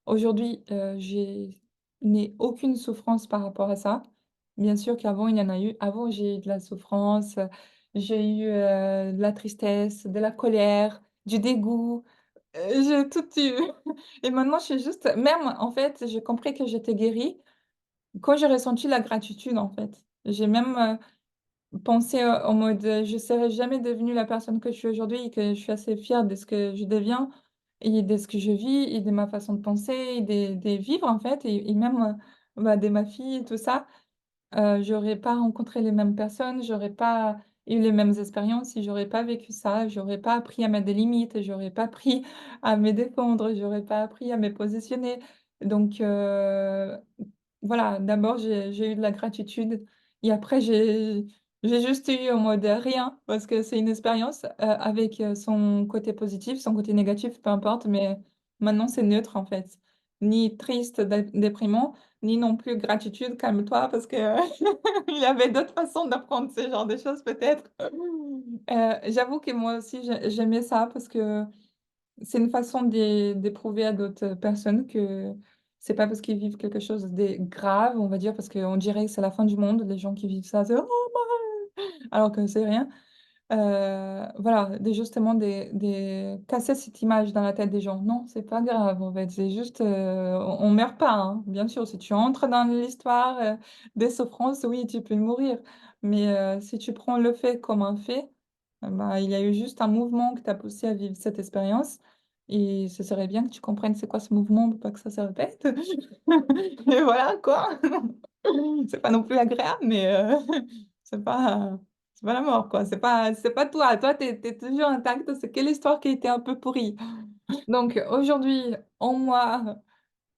aujourd'hui, j'ai n'ai aucune souffrance par rapport à ça. Bien sûr qu'avant il y en a eu. Avant j'ai eu de la souffrance, j'ai eu, de la tristesse, de la colère, du dégoût, j'ai tout eu et maintenant je suis juste même en fait, j'ai compris que j'étais guérie quand j'ai ressenti la gratitude en fait. J'ai même, penser, en mode, je serais jamais devenue la personne que je suis aujourd'hui et que je suis assez fière de ce que je deviens et de ce que je vis et de ma façon de penser et de vivre en fait et même, bah, de ma fille et tout ça. J'aurais pas rencontré les mêmes personnes, j'aurais pas eu les mêmes expériences si j'aurais pas vécu ça, j'aurais pas appris à mettre des limites, j'aurais pas appris à me défendre, j'aurais pas appris à me positionner. Donc voilà, d'abord j'ai eu de la gratitude et après j'ai juste eu en mode rien parce que c'est une expérience, avec, son côté positif, son côté négatif, peu importe, mais maintenant c'est neutre en fait. Ni triste, déprimant, ni non plus gratitude, calme-toi parce que il y avait d'autres façons d'apprendre ce genre de choses peut-être. J'avoue que moi aussi j'aimais ça parce que c'est une façon de prouver à d'autres personnes que c'est pas parce qu'ils vivent quelque chose de grave, on va dire, parce qu'on dirait que c'est la fin du monde, les gens qui vivent ça, c'est: «Oh alors que c'est rien. Voilà, de casser cette image dans la tête des gens. Non, c'est pas grave en fait, c'est juste, on meurt pas, hein. Bien sûr, si tu entres dans l'histoire, des souffrances, oui, tu peux mourir. Mais, si tu prends le fait comme un fait, bah, il y a eu juste un mouvement qui t'a poussé à vivre cette expérience et ce serait bien que tu comprennes c'est quoi ce mouvement pour pas que ça se répète. Et voilà quoi. C'est pas non plus agréable, mais c'est pas c'est pas la mort quoi, c'est pas toi. Toi, tu es toujours intact, c'est que l'histoire qui a été un peu pourrie. Donc aujourd'hui, en moi,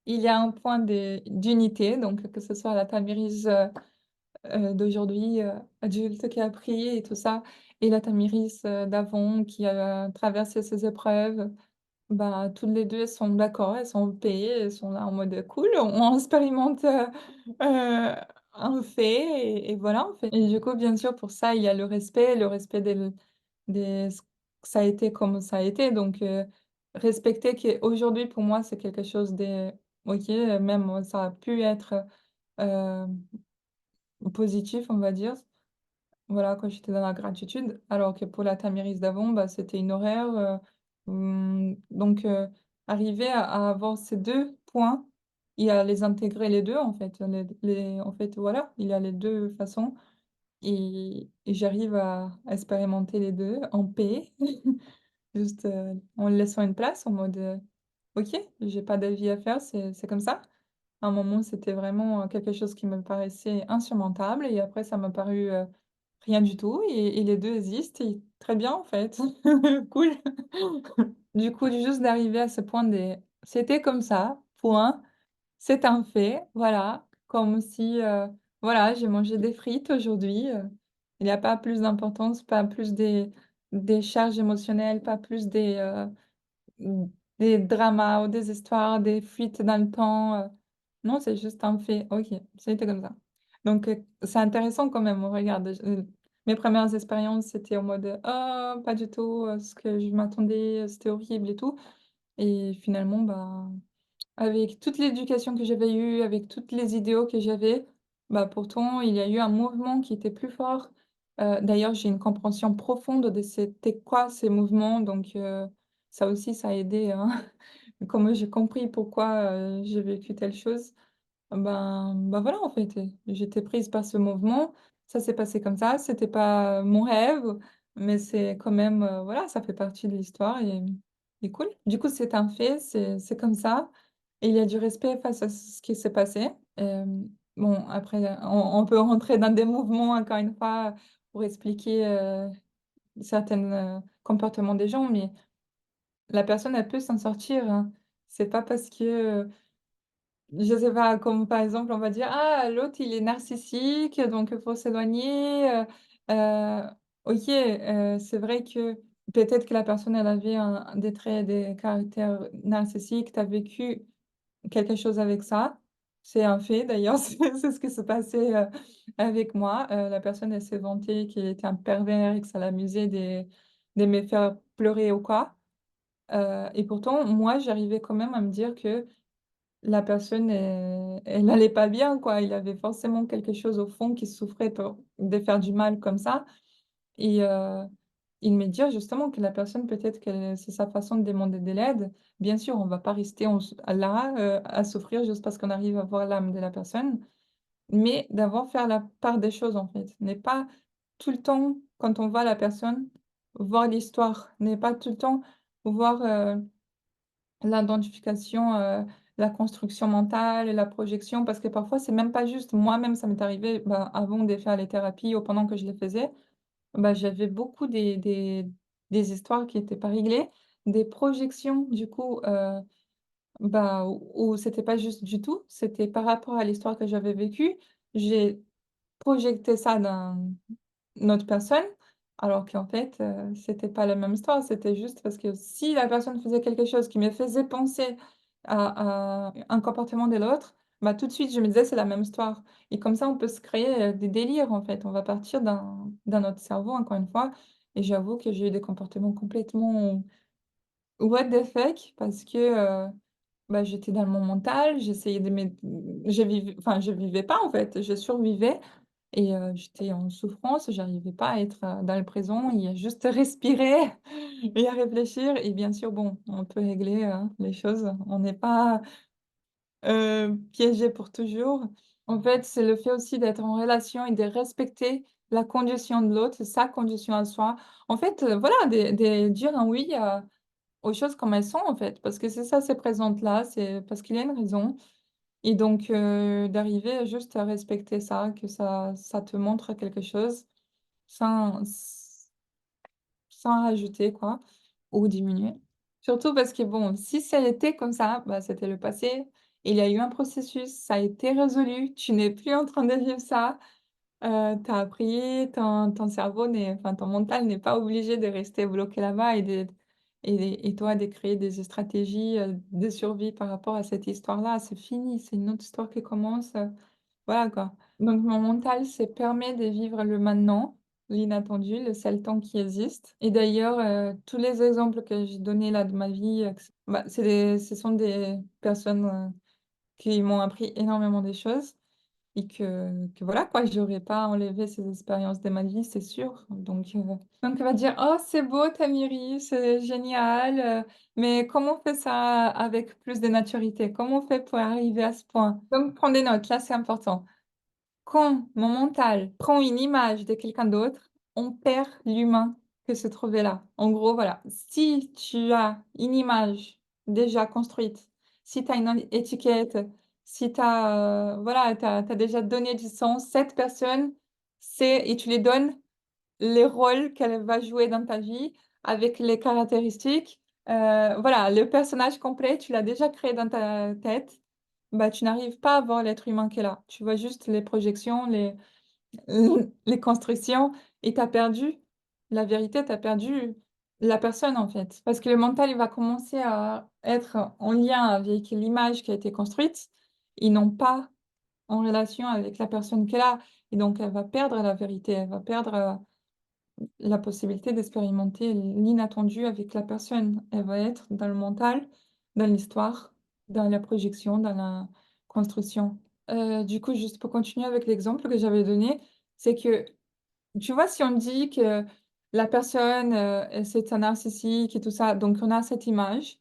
il y a un point d'unité, donc que ce soit la Tamiris, d'aujourd'hui, adulte qui a appris et tout ça et la Tamiris, d'avant qui a traversé ces épreuves. Bah, toutes les 2 sont d'accord, elles sont en paix, elles sont là en mode: «Cool, on expérimente, un fait et voilà, en fait» et du coup, bien sûr, pour ça, il y a le respect des ça a été comme ça a été donc respecter qu'aujourd'hui, pour moi, c'est quelque chose de OK, même ça a pu être, heu, positif, on va dire. Voilà, quand j'étais dans la gratitude, alors que pour la Tamiris d'avant, bah, c'était une horreur, donc arriver à avoir ces 2 points et à les intégrer les 2 en fait, en fait, voilà, il y a les 2 façons et j'arrive à expérimenter les 2 en paix, juste, en laissant une place en mode, «OK, j'ai pas d'avis à faire, c'est comme ça». À un moment, c'était vraiment, quelque chose qui me paraissait insurmontable et après ça m'a paru, rien du tout et les 2 existent et très bien en fait. Cool. Du coup, juste d'arriver à ce point des «C'était comme ça, point, c'est un fait», voilà. Comme si, voilà, j'ai mangé des frites aujourd'hui, il y a pas plus d'importance, pas plus des charges émotionnelles, pas plus Mmh, des dramas ou des histoires, des fuites dans le temps, non, c'est juste un fait. OK, c'était comme ça. Donc c'est intéressant quand même, regarde, mes premières expériences, c'était en mode, «Oh, pas du tout, ce que je m'attendais, c'était horrible et tout» et finalement, bah, avec toute l'éducation que j'avais eue, avec toutes les idéaux que j'avais, bah, pourtant il y a eu un mouvement qui était plus fort. D'ailleurs, j'ai une compréhension profonde de c'était quoi ces mouvements donc ça aussi, ça a aidé, hein. Comment j'ai compris pourquoi, j'ai vécu telle chose, ben, voilà, en fait, j'étais prise par ce mouvement. Ça s'est passé comme ça, c'était pas mon rêve, mais c'est quand même, voilà, ça fait partie de l'histoire et cool. Du coup, c'est un fait, c'est comme ça et il y a du respect face à ce qui s'est passé. Bon, après, on peut rentrer dans des mouvements, encore une fois, pour expliquer, certaines, comportements des gens, mais la personne, elle peut s'en sortir, hein. C'est pas parce que, je sais pas, comme par exemple, on va dire: «Ah, l'autre, il est narcissique, donc il faut s'éloigner», heu, OK, c'est vrai que peut-être que la personne, elle avait des traits, des caractères narcissiques, tu as vécu quelque chose avec ça. C'est un fait d'ailleurs, c'est ce qui s'est passé, avec moi. La personne, elle s'est vantée qu'il était un pervers et que ça l'amusait de me faire pleurer ou quoi. Et pourtant, moi, j'arrivais quand même à me dire que la personne, elle allait pas bien, quoi. Il avait forcément quelque chose au fond qui souffrait pour de faire du mal comme ça et il me dire justement que la personne, peut-être que c'est sa façon de demander de l'aide. Bien sûr, on va pas rester là, à souffrir juste parce qu'on arrive à voir l'âme de la personne, mais d'avoir faire la part des choses, en fait. N'est pas tout le temps, quand on voit la personne, voir l'histoire. N'est pas tout le temps voir, l'identification, la construction mentale et la projection parce que parfois c'est même pas juste. Moi-même, ça m'est arrivé, bah, avant de faire les thérapies ou pendant que je les faisais, bah, j'avais beaucoup des histoires qui étaient pas réglées, des projections du coup, bah, où c'était pas juste du tout, c'était par rapport à l'histoire que j'avais vécue. J'ai projeté ça dans une autre personne, alors qu'en fait, c'était pas la même histoire. C'était juste parce que si la personne faisait quelque chose qui me faisait penser à un comportement de l'autre, bah, tout de suite je me disais: «C'est la même histoire» et comme ça on peut se créer, des délires en fait. On va partir dans notre cerveau encore une fois et j'avoue que j'ai eu des comportements complètement what the fuck parce que, bah, j'étais dans mon mental, j'essayais de je vivais pas en fait, je survivais et j'étais en souffrance, j'arrivais pas à être, dans le présent et à juste respirer et à réfléchir et bien sûr, bon, on peut régler, les choses. On n'est pas, piégé pour toujours. En fait, c'est le fait aussi d'être en relation et de respecter la condition de l'autre, sa condition à soi. En fait, voilà, de dire un oui aux choses comme elles sont, en fait, parce que c'est ça, ces présentes-là, c'est parce qu'il y a une raison et donc d'arriver juste à respecter ça, que ça te montre quelque chose sans sans rajouter quoi ou diminuer. Surtout parce que bon, si ça était comme ça, bah, c'était le passé. Il y a eu un processus, ça a été résolu, tu n'es plus en train de vivre ça. Tu as appris, ton cerveau n'est enfin, ton mental n'est pas obligé de rester bloqué là-bas et toi de créer des stratégies, de survie par rapport à cette histoire-là. C'est fini, c'est une autre histoire qui commence, voilà quoi. Donc mon mental se permet de vivre le maintenant, l'inattendu, le seul temps qui existe et d'ailleurs, tous les exemples que j'ai donnés là de ma vie, que c bah, ce sont des personnes, qui m'ont appris énormément de choses. Et que voilà quoi, j'aurais pas enlevé ces expériences de ma vie, c'est sûr. Donc elle va dire: «Oh c'est beau Tamiri, c'est génial, mais comment on fait ça avec plus de maturité? Comment on fait pour arriver à ce point?» Donc prends des notes, là c'est important. Quand mon mental prend une image de quelqu'un d'autre, on perd l'humain que se trouvait là. En gros, voilà, si tu as une image déjà construite, si tu as une étiquette, si tu as, voilà, tu as déjà donné du sens, cette personne, c'est et tu lui donnes les rôles qu'elle va jouer dans ta vie avec les caractéristiques, voilà, le personnage complet, tu l'as déjà créé dans ta tête, bah, tu n'arrives pas à voir l'être humain qui est là. Tu vois juste les projections, les constructions et tu as perdu la vérité, tu as perdu la personne, en fait. Parce que le mental, il va commencer à être en lien avec l'image qui a été construite et non pas en relation avec la personne qui est là et donc elle va perdre la vérité, elle va perdre, la possibilité d'expérimenter l'inattendu avec la personne. Elle va être dans le mental, dans l'histoire, dans la projection, dans la construction. Du coup, juste pour continuer avec l'exemple que j'avais donné, c'est que, tu vois, si on dit que la personne, c'est un narcissique et tout ça, donc on a cette image,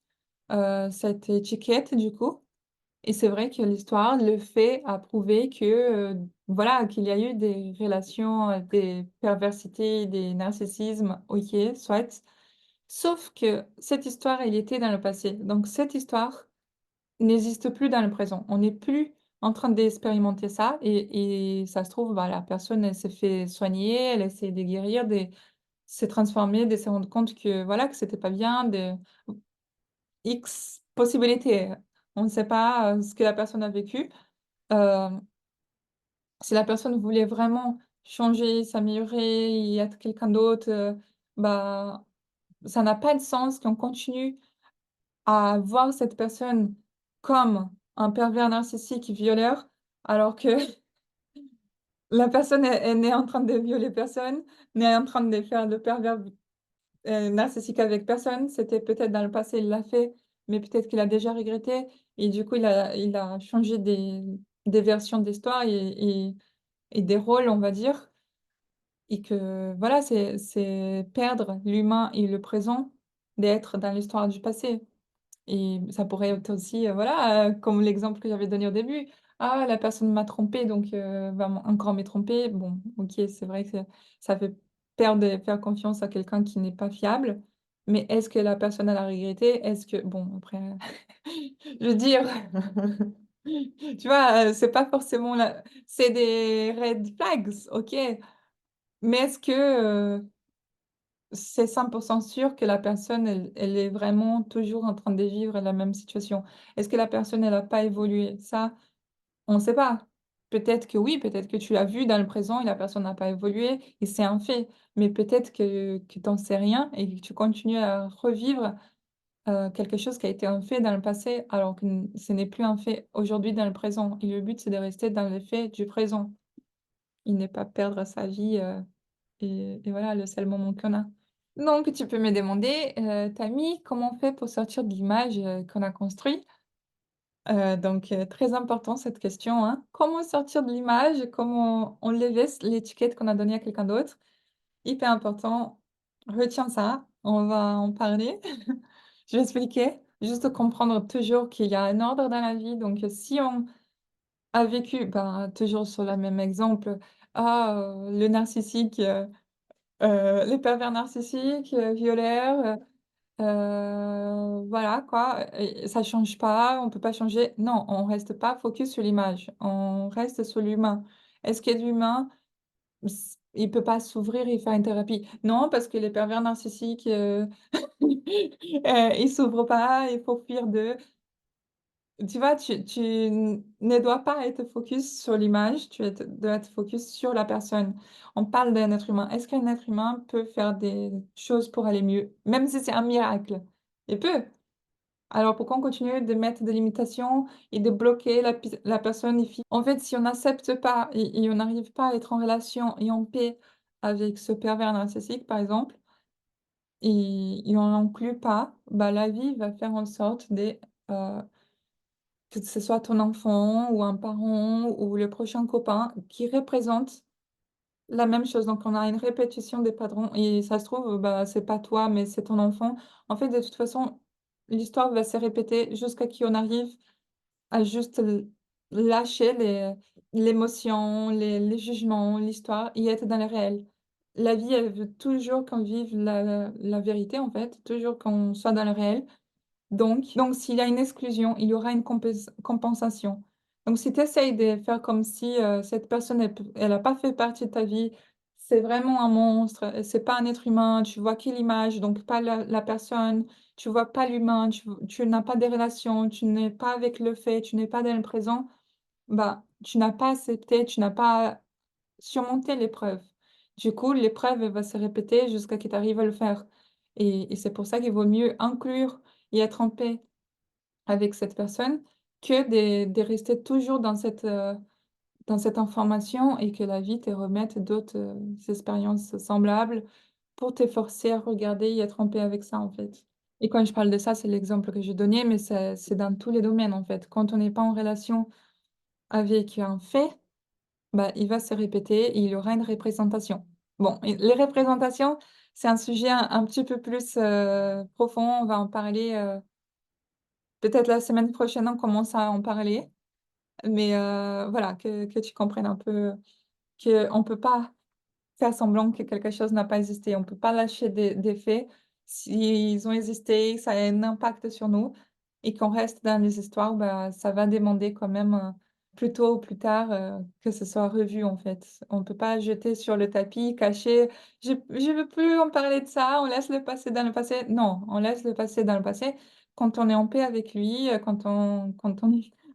cette étiquette du coup et c'est vrai que l'histoire, le fait a prouvé que, voilà, qu'il y a eu des relations, des perversités, des narcissismes, OK, soit. Sauf que cette histoire, elle était dans le passé. Donc cette histoire n'existe plus dans le présent. On n'est plus en train d'expérimenter ça et ça se trouve, bah, la personne, elle s'est fait soigner, elle essaie de guérir, de se transformer, de se rendre compte que, voilà, que c'était pas bien, de X possibilités. On ne sait pas, ce que la personne a vécu. Hem, si la personne voulait vraiment changer, s'améliorer et être quelqu'un d'autre, bah, ça n'a pas de sens qu'on continue à voir cette personne comme un pervers narcissique violeur, alors que la personne elle n'est en train de violer personne, n'est en train de faire le pervers narcissique avec personne. C'était peut-être dans le passé, il l'a fait, mais peut-être qu'il a déjà regretté et du coup il a changé des versions d'histoire et des rôles, on va dire et que voilà, c'est perdre l'humain et le présent, d'être dans l'histoire du passé et ça pourrait être aussi, voilà, comme l'exemple que j'avais donné au début: «Ah, la personne m'a trompé donc va encore me tromper». Bon, OK, c'est vrai que ça fait perdre et faire confiance à quelqu'un qui n'est pas fiable, mais est-ce que la personne, elle a regretté? Est-ce que bon, après, je veux dire, tu vois, c'est pas forcément la c'est des red flags, OK. Mais est-ce que, c'est 100 sûr que la personne, elle est vraiment toujours en train de vivre la même situation? Est-ce que la personne, elle a pas évolué? Ça, on ne sait pas. Peut-être que oui, peut-être que tu l'as vu dans le présent et la personne n'a pas évolué et c'est un fait. Mais peut-être que tu en sais rien et que tu continues à revivre, quelque chose qui a été un fait dans le passé alors que ce n'est plus un fait aujourd'hui dans le présent et le but, c'est de rester dans les faits du présent et ne pas perdre sa vie, et voilà, le seul moment qu'on a. Donc tu peux me demander, «Tammy, comment on fait pour sortir de l'image, qu'on a construit?» Très important cette question, hein. Comment sortir de l'image? Comment enlever l'étiquette qu'on a donnée à quelqu'un d'autre? Hyper important. Retiens ça, on va en parler. Je vais expliquer. Juste comprendre toujours qu'il y a un ordre dans la vie, donc si on a vécu, ben, toujours sur le même exemple, le narcissique, le pervers narcissique, violeur, Voilà quoi et ça change pas, on peut pas changer. Non, on reste pas focus sur l'image, on reste sur l'humain. Est-ce que l'humain, il peut pas s'ouvrir et faire une thérapie? Non, parce que les pervers narcissiques, ils s'ouvrent pas, il faut fuir d'eux. Tu vois, tu ne dois pas être focus sur l'image, dois être focus sur la personne. On parle d'un être humain. Est-ce qu'un être humain peut faire des choses pour aller mieux? Même si c'est un miracle. Il peut. Alors pourquoi on continue de mettre des limitations et de bloquer la personne? En fait, si on n'accepte pas et on n'arrive pas à être en relation et en paix avec ce pervers narcissique, par exemple, et on l'inclut pas, bah, la vie va faire en sorte euh, que ce soit ton enfant ou un parent ou le prochain copain qui représente la même chose. Donc on a une répétition des patrons et ça se trouve, bah, c'est pas toi, mais c'est ton enfant. En fait, de toute façon, l'histoire va se répéter jusqu'à ce qu'on arrive à juste lâcher l'émotion, les jugements, l'histoire et être dans le réel. La vie, elle veut toujours qu'on vive la vérité, en fait, toujours qu'on soit dans le réel. Donc s'il y a une exclusion, il y aura une compensation. Donc si tu essayes de faire comme si, cette personne, elle a pas fait partie de ta vie, c'est vraiment un monstre, c'est pas un être humain, tu vois que l'image, donc pas la personne, tu vois pas l'humain, tu n'as pas des relations, tu n'es pas avec le fait, tu n'es pas dans le présent, bah, tu n'as pas accepté, tu n'as pas surmonté l'épreuve. Du coup, l'épreuve, elle va se répéter jusqu'à ce que tu arrives à le faire et c'est pour ça qu'il vaut mieux inclure et être en paix avec cette personne que de rester toujours dans cette information et que la vie te remette d'autres, expériences semblables pour te forcer à regarder et être en paix avec ça, en fait. Et quand je parle de ça, c'est l'exemple que j'ai donné, mais c'est dans tous les domaines, en fait. Quand on n'est pas en relation avec un fait, bah, il va se répéter et il y aura une représentation. Bon et les représentations, c'est un sujet un petit peu plus, profond. On va en parler, peut-être la semaine prochaine, on commence à en parler. Mais voilà, que tu comprennes un peu qu'on peut pas faire semblant que quelque chose n'a pas existé. On peut pas lâcher des faits. S'ils ont existé, ça a un impact sur nous et qu'on reste dans les histoires, bah, ça va demander quand même, plus tôt ou plus tard, que ce soit revu, en fait. On peut pas jeter sur le tapis, cacher: Je veux plus en parler de ça, on laisse le passé dans le passé». Non, on laisse le passé dans le passé quand on est en paix avec lui, quand on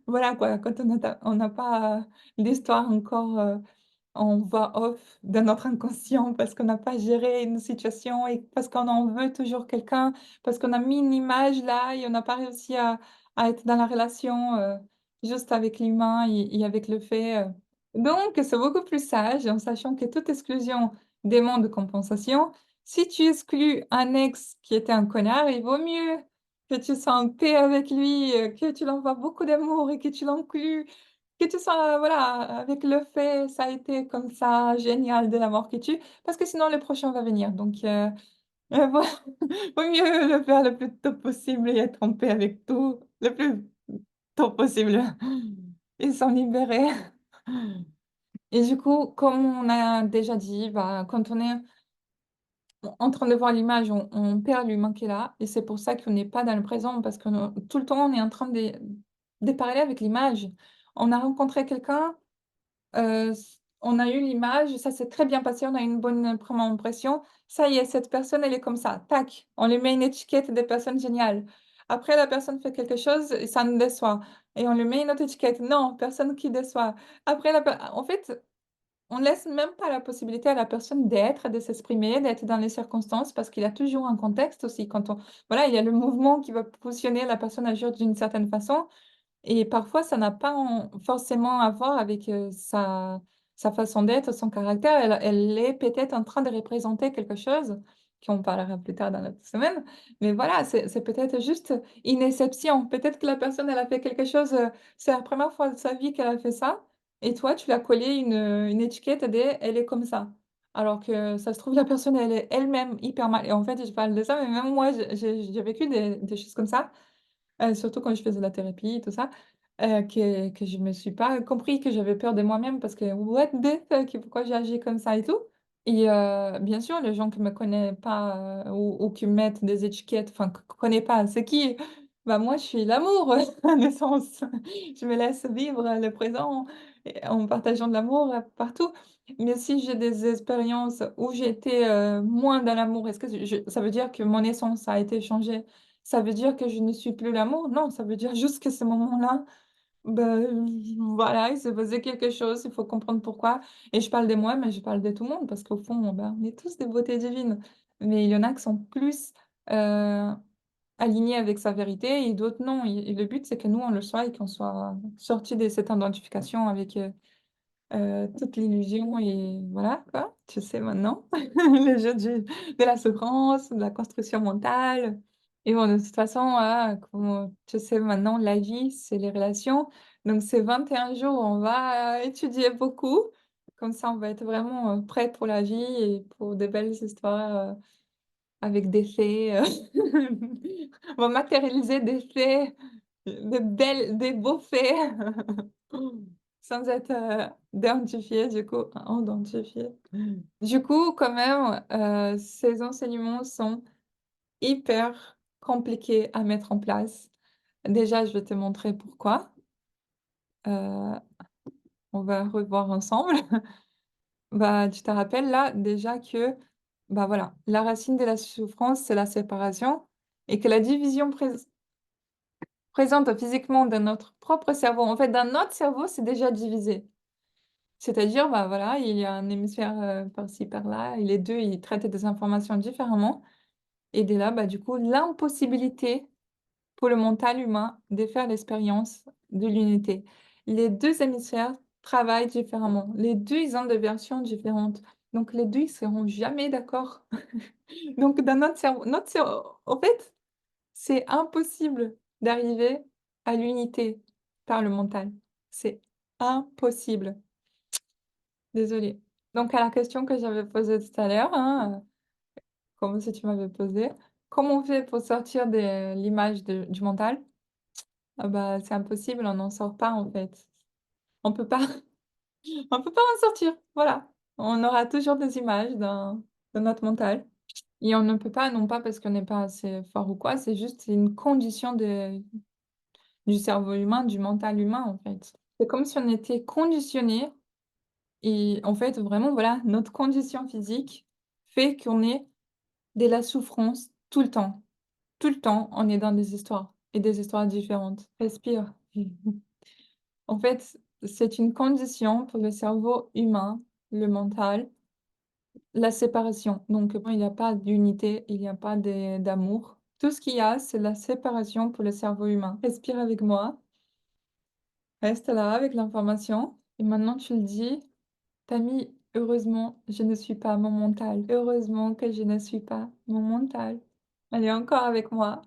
voilà quoi, quand on n'a pas, l'histoire encore, en voix off de notre inconscient parce qu'on n'a pas géré une situation et parce qu'on en veut toujours quelqu'un, parce qu'on a mis une image là et on n'a pas réussi à être dans la relation, juste avec l'humain et avec le fait, donc c'est beaucoup plus sage en sachant que toute exclusion demande compensation. Si tu exclus un ex qui était un connard, il vaut mieux que tu sois en paix avec lui, que tu l'envoies beaucoup d'amour et que tu l'inclus que tu sois, voilà, avec le fait: «Ça a été comme ça, génial, de la mort qui tue», parce que sinon le prochain va venir donc voi vaut mieux le faire le plus tôt possible et être en paix avec tout, le plus tôt possible et s'en libérer et du coup, comme on a déjà dit, bah, quand on est en train de voir l'image, on perd l'humain qui est là et c'est pour ça qu'on n'est pas dans le présent parce que, tout le temps, on est en train de parler avec l'image. On a rencontré quelqu'un. S On a eu l'image, ça s'est très bien passé, on a eu une bonne première impression. Ça y est, cette personne, elle est comme ça, tac, on lui met une étiquette de personne géniale. Après la personne fait quelque chose et ça nous déçoit et on lui met une autre étiquette. Non, personne qui déçoit. Après la per En fait, on laisse même pas la possibilité à la personne d'être, de s'exprimer, d'être dans les circonstances parce qu'il y a toujours un contexte aussi quand on voilà, il y a le mouvement qui va positionner la personne à agir d'une certaine façon et parfois, ça n'a pas forcément à voir avec, sa façon d'être, son caractère. Elle est peut-être en train de représenter quelque chose, qu'on parlera plus tard dans la semaine. Mais voilà, c'est peut-être juste une exception. Peut-être que la personne, elle a fait quelque chose, c'est la première fois de sa vie qu'elle a fait ça et toi, tu lui as collé une étiquette de: «Elle est comme ça». Alors que ça se trouve, la personne, elle est elle-même hyper mal et en fait, je parle de ça, mais même moi, j'ai vécu des choses comme ça. Surtout quand je faisais la thérapie et tout ça, que je me suis pas compris, que j'avais peur de moi-même parce que what the fuck? Pourquoi j'ai agi comme ça et tout? Et bien sûr, les gens qui me connaissent pas ou qui me mettent des étiquettes, enfin, que connaissent pas, c'est qui? Bah moi, je suis l'amour à naissance. Je me laisse vivre le présent et en partageant de l'amour partout. Mais si j'ai des expériences où j'ai été moins dans l'amour, est-ce que ça veut dire que mon essence a été changée? Ça veut dire que je ne suis plus l'amour? Non, ça veut dire juste que ce moment-là, ben, voilà, il s'est passé quelque chose, il faut comprendre pourquoi. Et je parle de moi, mais je parle de tout le monde parce qu'au fond, ben, on est tous des beautés divines. Mais il y en a qui sont plus alignés avec sa vérité et d'autres non. Et le but, c'est que nous, on le soit et qu'on soit sortis de cette identification avec toute l'illusion et voilà, quoi. Tu sais maintenant, le jeu de la souffrance, de la construction mentale. Et bon, de toute façon, voilà, comme tu sais maintenant, la vie, c'est les relations. Donc, ces 21 jours, on va étudier beaucoup. Comme ça, on va être vraiment prêt pour la vie et pour de belles histoires avec des faits. On va matérialiser des faits, des beaux faits, sans être identifié, du coup, identifié. Du coup, quand même, ces enseignements sont hyper compliqué à mettre en place. Déjà, je vais te montrer pourquoi. Heu, on va revoir ensemble. Bah, tu te rappelles là, déjà que, bah, voilà, la racine de la souffrance, c'est la séparation et que la division présente physiquement dans notre propre cerveau, en fait, dans notre cerveau, c'est déjà divisé. C'est-à-dire, bah, voilà, il y a un hémisphère, par-ci, par-là et les 2 ils traitent des informations différemment et dès là, bah, du coup, l'impossibilité pour le mental humain de faire l'expérience de l'unité. Les 2 hémisphères travaillent différemment. Les 2 ils ont des versions différentes. Donc les 2 ils seront jamais d'accord. Donc dans notre cerveau en fait, c'est impossible d'arriver à l'unité par le mental. C'est impossible. Désolée. Donc à la question que j'avais posée tout à l'heure, hein, comme si tu m'avais posé, comment on fait pour sortir de l'image du mental? Ah bah, c'est impossible, on n'en sort pas en fait. On peut pas on peut pas en sortir, voilà. On aura toujours des images dans notre mental et on ne peut pas, non pas parce qu'on n'est pas assez fort ou quoi, c'est juste une condition du cerveau humain, du mental humain, en fait. C'est comme si on était conditionné et en fait, vraiment, voilà, notre condition physique fait qu'on est de la souffrance tout le temps. Tout le temps, on est dans des histoires et des histoires différentes. Respire. En fait, c'est une condition pour le cerveau humain, le mental, la séparation. Donc, bon, il n'y a pas d'unité, il n'y a pas d'amour. Tout ce qu'il y a, c'est la séparation pour le cerveau humain. Respire avec moi, reste là avec l'information. Et maintenant, tu le dis, Tammy, heureusement, je ne suis pas mon mental. Heureusement que je ne suis pas mon mental. Allez, encore avec moi.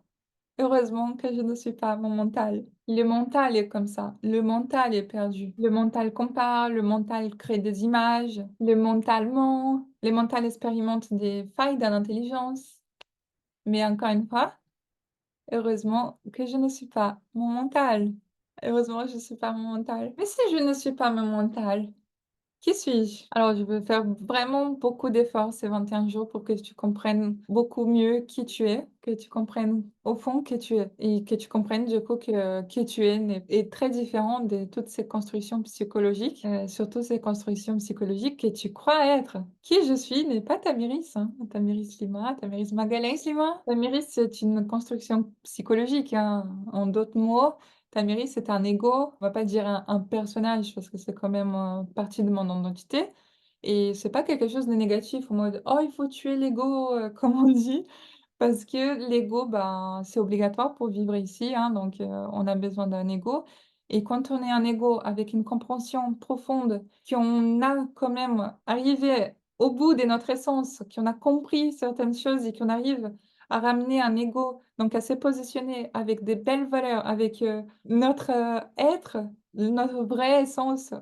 Heureusement que je ne suis pas mon mental. Le mental est comme ça. Le mental est perdu. Le mental compare, le mental crée des images, le mental ment, le mental expérimente des failles dans l'intelligence. Mais encore une fois, heureusement que je ne suis pas mon mental. Heureusement que je ne suis pas mon mental. Mais si je ne suis pas mon mental, qui suis-je? Alors, je vais faire vraiment beaucoup d'efforts ces 21 jours pour que tu comprennes beaucoup mieux qui tu es, que tu comprennes au fond qui tu es et que tu comprennes du coup que qui tu es est très différent de toutes ces constructions psychologiques, surtout ces constructions psychologiques que tu crois être. Qui je suis n'est pas Tamiris, hein, Tamiris Lima, Tamiris Magalhães Lima. Tamiris, c'est une construction psychologique, hein. En d'autres mots, Tamiris, c'est un ego, on va pas dire un personnage parce que c'est quand même, partie de mon identité et c'est pas quelque chose de négatif en mode: «Oh, il faut tuer l'ego», comme on dit. Parce que l'ego, ben, c'est obligatoire pour vivre ici, hein, donc on a besoin d'un ego et quand on est un ego avec une compréhension profonde, qu'on a quand même arrivé au bout de notre essence, qu'on a compris certaines choses et qu'on arrive à ramener un ego, donc à se positionner avec des belles valeurs, avec, notre, être, notre vraie essence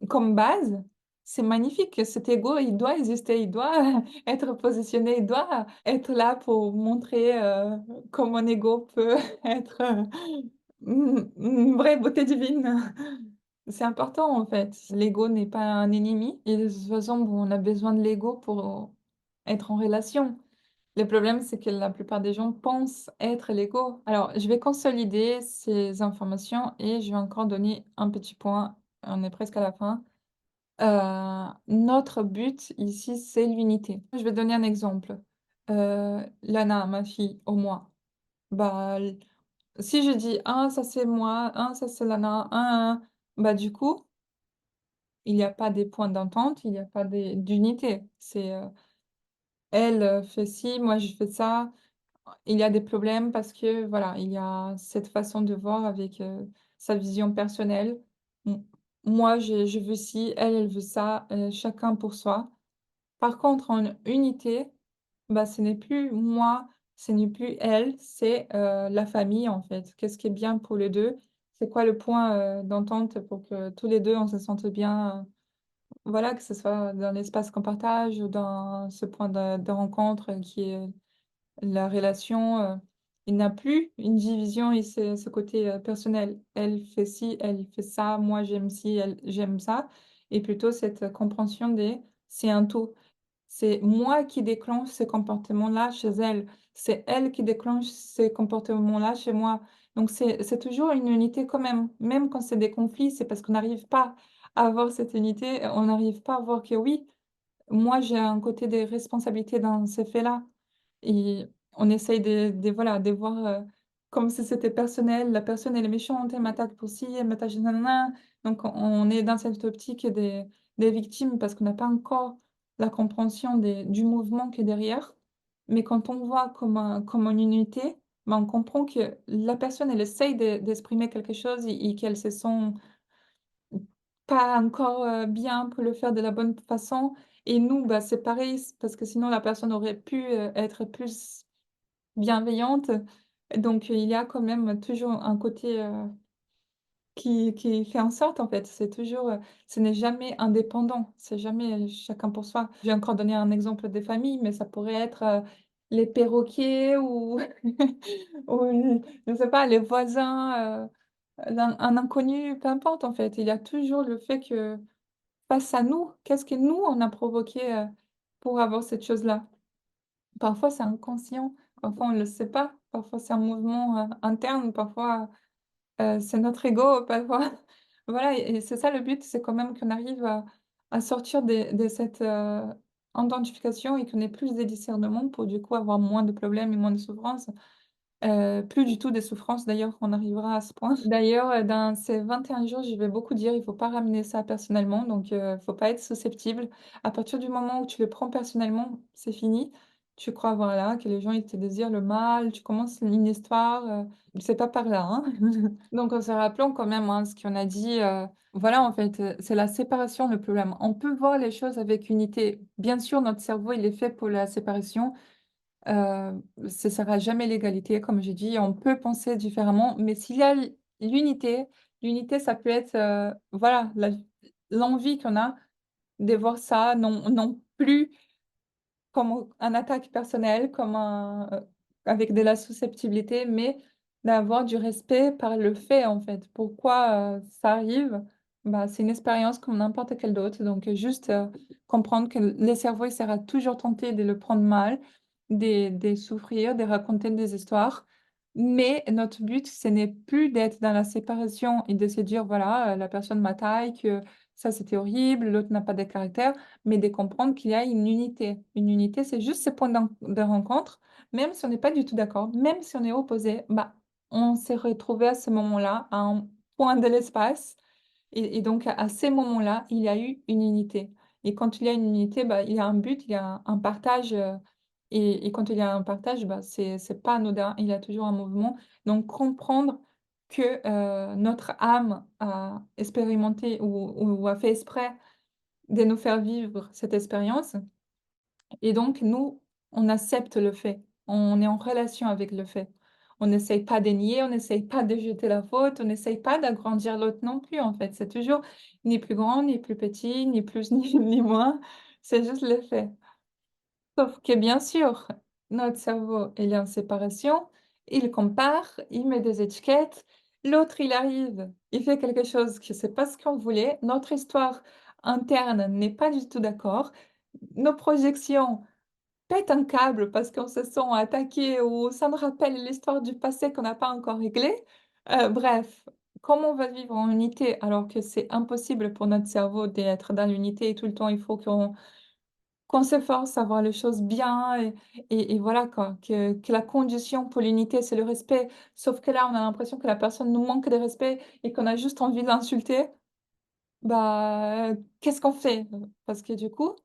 comme base, c'est magnifique. Cet ego, il doit exister, il doit être positionné, il doit être là pour montrer, comment un ego peut être, une vraie beauté divine. C'est important, en fait. L'ego n'est pas un ennemi et de toute façon, bon, on a besoin de l'ego pour être en relation. Le problème, c'est que la plupart des gens pensent être l'ego. Alors, je vais consolider ces informations et je vais encore donner un petit point. On est presque à la fin. Notre but ici, c'est l'unité. Je vais donner un exemple. Lana, ma fille, au moins, bah, si je dis: «Un, ça c'est moi, un, ça c'est Lana, un», bah, du coup, il y a pas des points d'entente, il y a pas d'unité. C'est, elle, fait ci, moi je fais ça. Il y a des problèmes parce que, voilà, il y a cette façon de voir avec, sa vision personnelle. M Moi, je veux ci, elle, elle veut ça, chacun pour soi. Par contre, en unité, bah, ce n'est plus moi, ce n'est plus elle, c'est, la famille, en fait. Qu'est-ce qui est bien pour les 2? C'est quoi le point, d'entente pour que tous les 2 on se sente bien, voilà, que ce soit dans l'espace qu'on partage ou dans ce point de rencontre, qui est la relation, il n'a plus une division et ce côté, personnel. Elle fait ci, elle fait ça, moi j'aime ci, elle j'aime ça et plutôt cette compréhension des c'est un tout. C'est moi qui déclenche ces comportements-là chez elle. C'est elle qui déclenche ces comportements-là chez moi. Donc c'est toujours une unité quand même. Même quand c'est des conflits, c'est parce qu'on n'arrive pas à avoir cette unité, on n'arrive pas à voir que oui, moi j'ai un côté des responsabilités dans ces faits-là. Et on essaye voilà, de voir, comme si c'était personnel. La personne, elle est méchante, elle m'attaque pour ci, elle m'attaque nanana. Donc on est dans cette optique des victimes parce qu'on n'a pas encore la compréhension du mouvement qui est derrière. Mais quand on voit comme une unité, ben, on comprend que la personne, elle essaye d'exprimer quelque chose et qu'elle se sent pas encore, bien pour le faire de la bonne façon et nous, bah, c'est pareil, parce que sinon la personne aurait pu, être plus bienveillante, donc il y a quand même toujours un côté, qui fait en sorte, en fait, c'est toujours, ce n'est jamais indépendant, c'est jamais, chacun pour soi. J'ai encore donné un exemple des familles, mais ça pourrait être, les perroquets ou ou je sais pas, les voisins, un inconnu, peu importe, en fait. Il y a toujours le fait que face à nous, qu'est-ce que nous on a provoqué, pour avoir cette chose-là? Parfois, c'est inconscient, parfois on ne le sait pas, parfois c'est un mouvement, interne, parfois, c'est notre ego, parfois voilà et c'est ça le but, c'est quand même qu'on arrive à sortir de cette, identification et qu'on ait plus de discernement pour du coup avoir moins de problèmes et moins de souffrances. Plus du tout des souffrances d'ailleurs, on arrivera à ce point. D'ailleurs, dans ces 21 jours, je vais beaucoup dire: «Il faut pas ramener ça personnellement», donc faut pas être susceptible. À partir du moment où tu le prends personnellement, c'est fini. Tu crois, voilà, que les gens, ils te désirent le mal, tu commences une histoire, c'est pas par là, hein. Donc en se rappelant quand même, hein, ce qu'on a dit, voilà, en fait, c'est la séparation le problème. On peut voir les choses avec unité. Bien sûr, notre cerveau, il est fait pour la séparation. Ce sera jamais l'égalité, comme j'ai dit, on peut penser différemment, mais s'il y a l'unité, l'unité, ça peut être, voilà, l'envie qu'on a de voir ça non plus comme un attaque personnelle, comme avec de la susceptibilité, mais d'avoir du respect par le fait, en fait. Pourquoi, ça arrive? Bah, c'est une expérience comme n'importe quelle d'autre, donc juste, comprendre que le cerveau, il sera toujours tenté de le prendre mal, de souffrir, de raconter des histoires, mais notre but, ce n'est plus d'être dans la séparation et de se dire: «Voilà, la personne m'attaque, ça c'était horrible, l'autre n'a pas de caractère», mais de comprendre qu'il y a une unité. Une unité, c'est juste ce point de rencontre, même si on n'est pas du tout d'accord, même si on est opposés, bah, on s'est retrouvés à ce moment-là, à un point de l'espace et donc à ces moments-là, il y a eu une unité et quand il y a une unité, bah, il y a un but, il y a un partage, et quand il y a un partage, bah, c'est pas anodin, il y a toujours un mouvement. Donc comprendre que, notre âme a expérimenté ou a fait exprès de nous faire vivre cette expérience et donc nous, on accepte le fait. On est en relation avec le fait. On n'essaye pas de nier, on n'essaye pas de jeter la faute, on n'essaye pas d'agrandir l'autre non plus, en fait. C'est toujours ni plus grand, ni plus petit, ni plus ni moins, c'est juste le fait. Sauf que bien sûr, notre cerveau, il est en séparation, il compare, il met des étiquettes L'autre, il arrive, il fait quelque chose que c'est pas ce qu'on voulait. Notre histoire interne n'est pas du tout d'accord. Nos projections pètent un câble parce qu'on se sent attaqué ou ça nous rappelle l'histoire du passé qu'on n'a pas encore réglé. Bref, comment on va vivre en unité alors que c'est impossible pour notre cerveau d'être dans l'unité et tout le temps il faut qu'on s'efforce à voir les choses bien et voilà quoi, que la condition pour l'unité, c'est le respect. Sauf que là, on a l'impression que la personne nous manque de respect et qu'on a juste envie de l'insulter. Bah, qu'est-ce qu'on fait? Parce que du coup,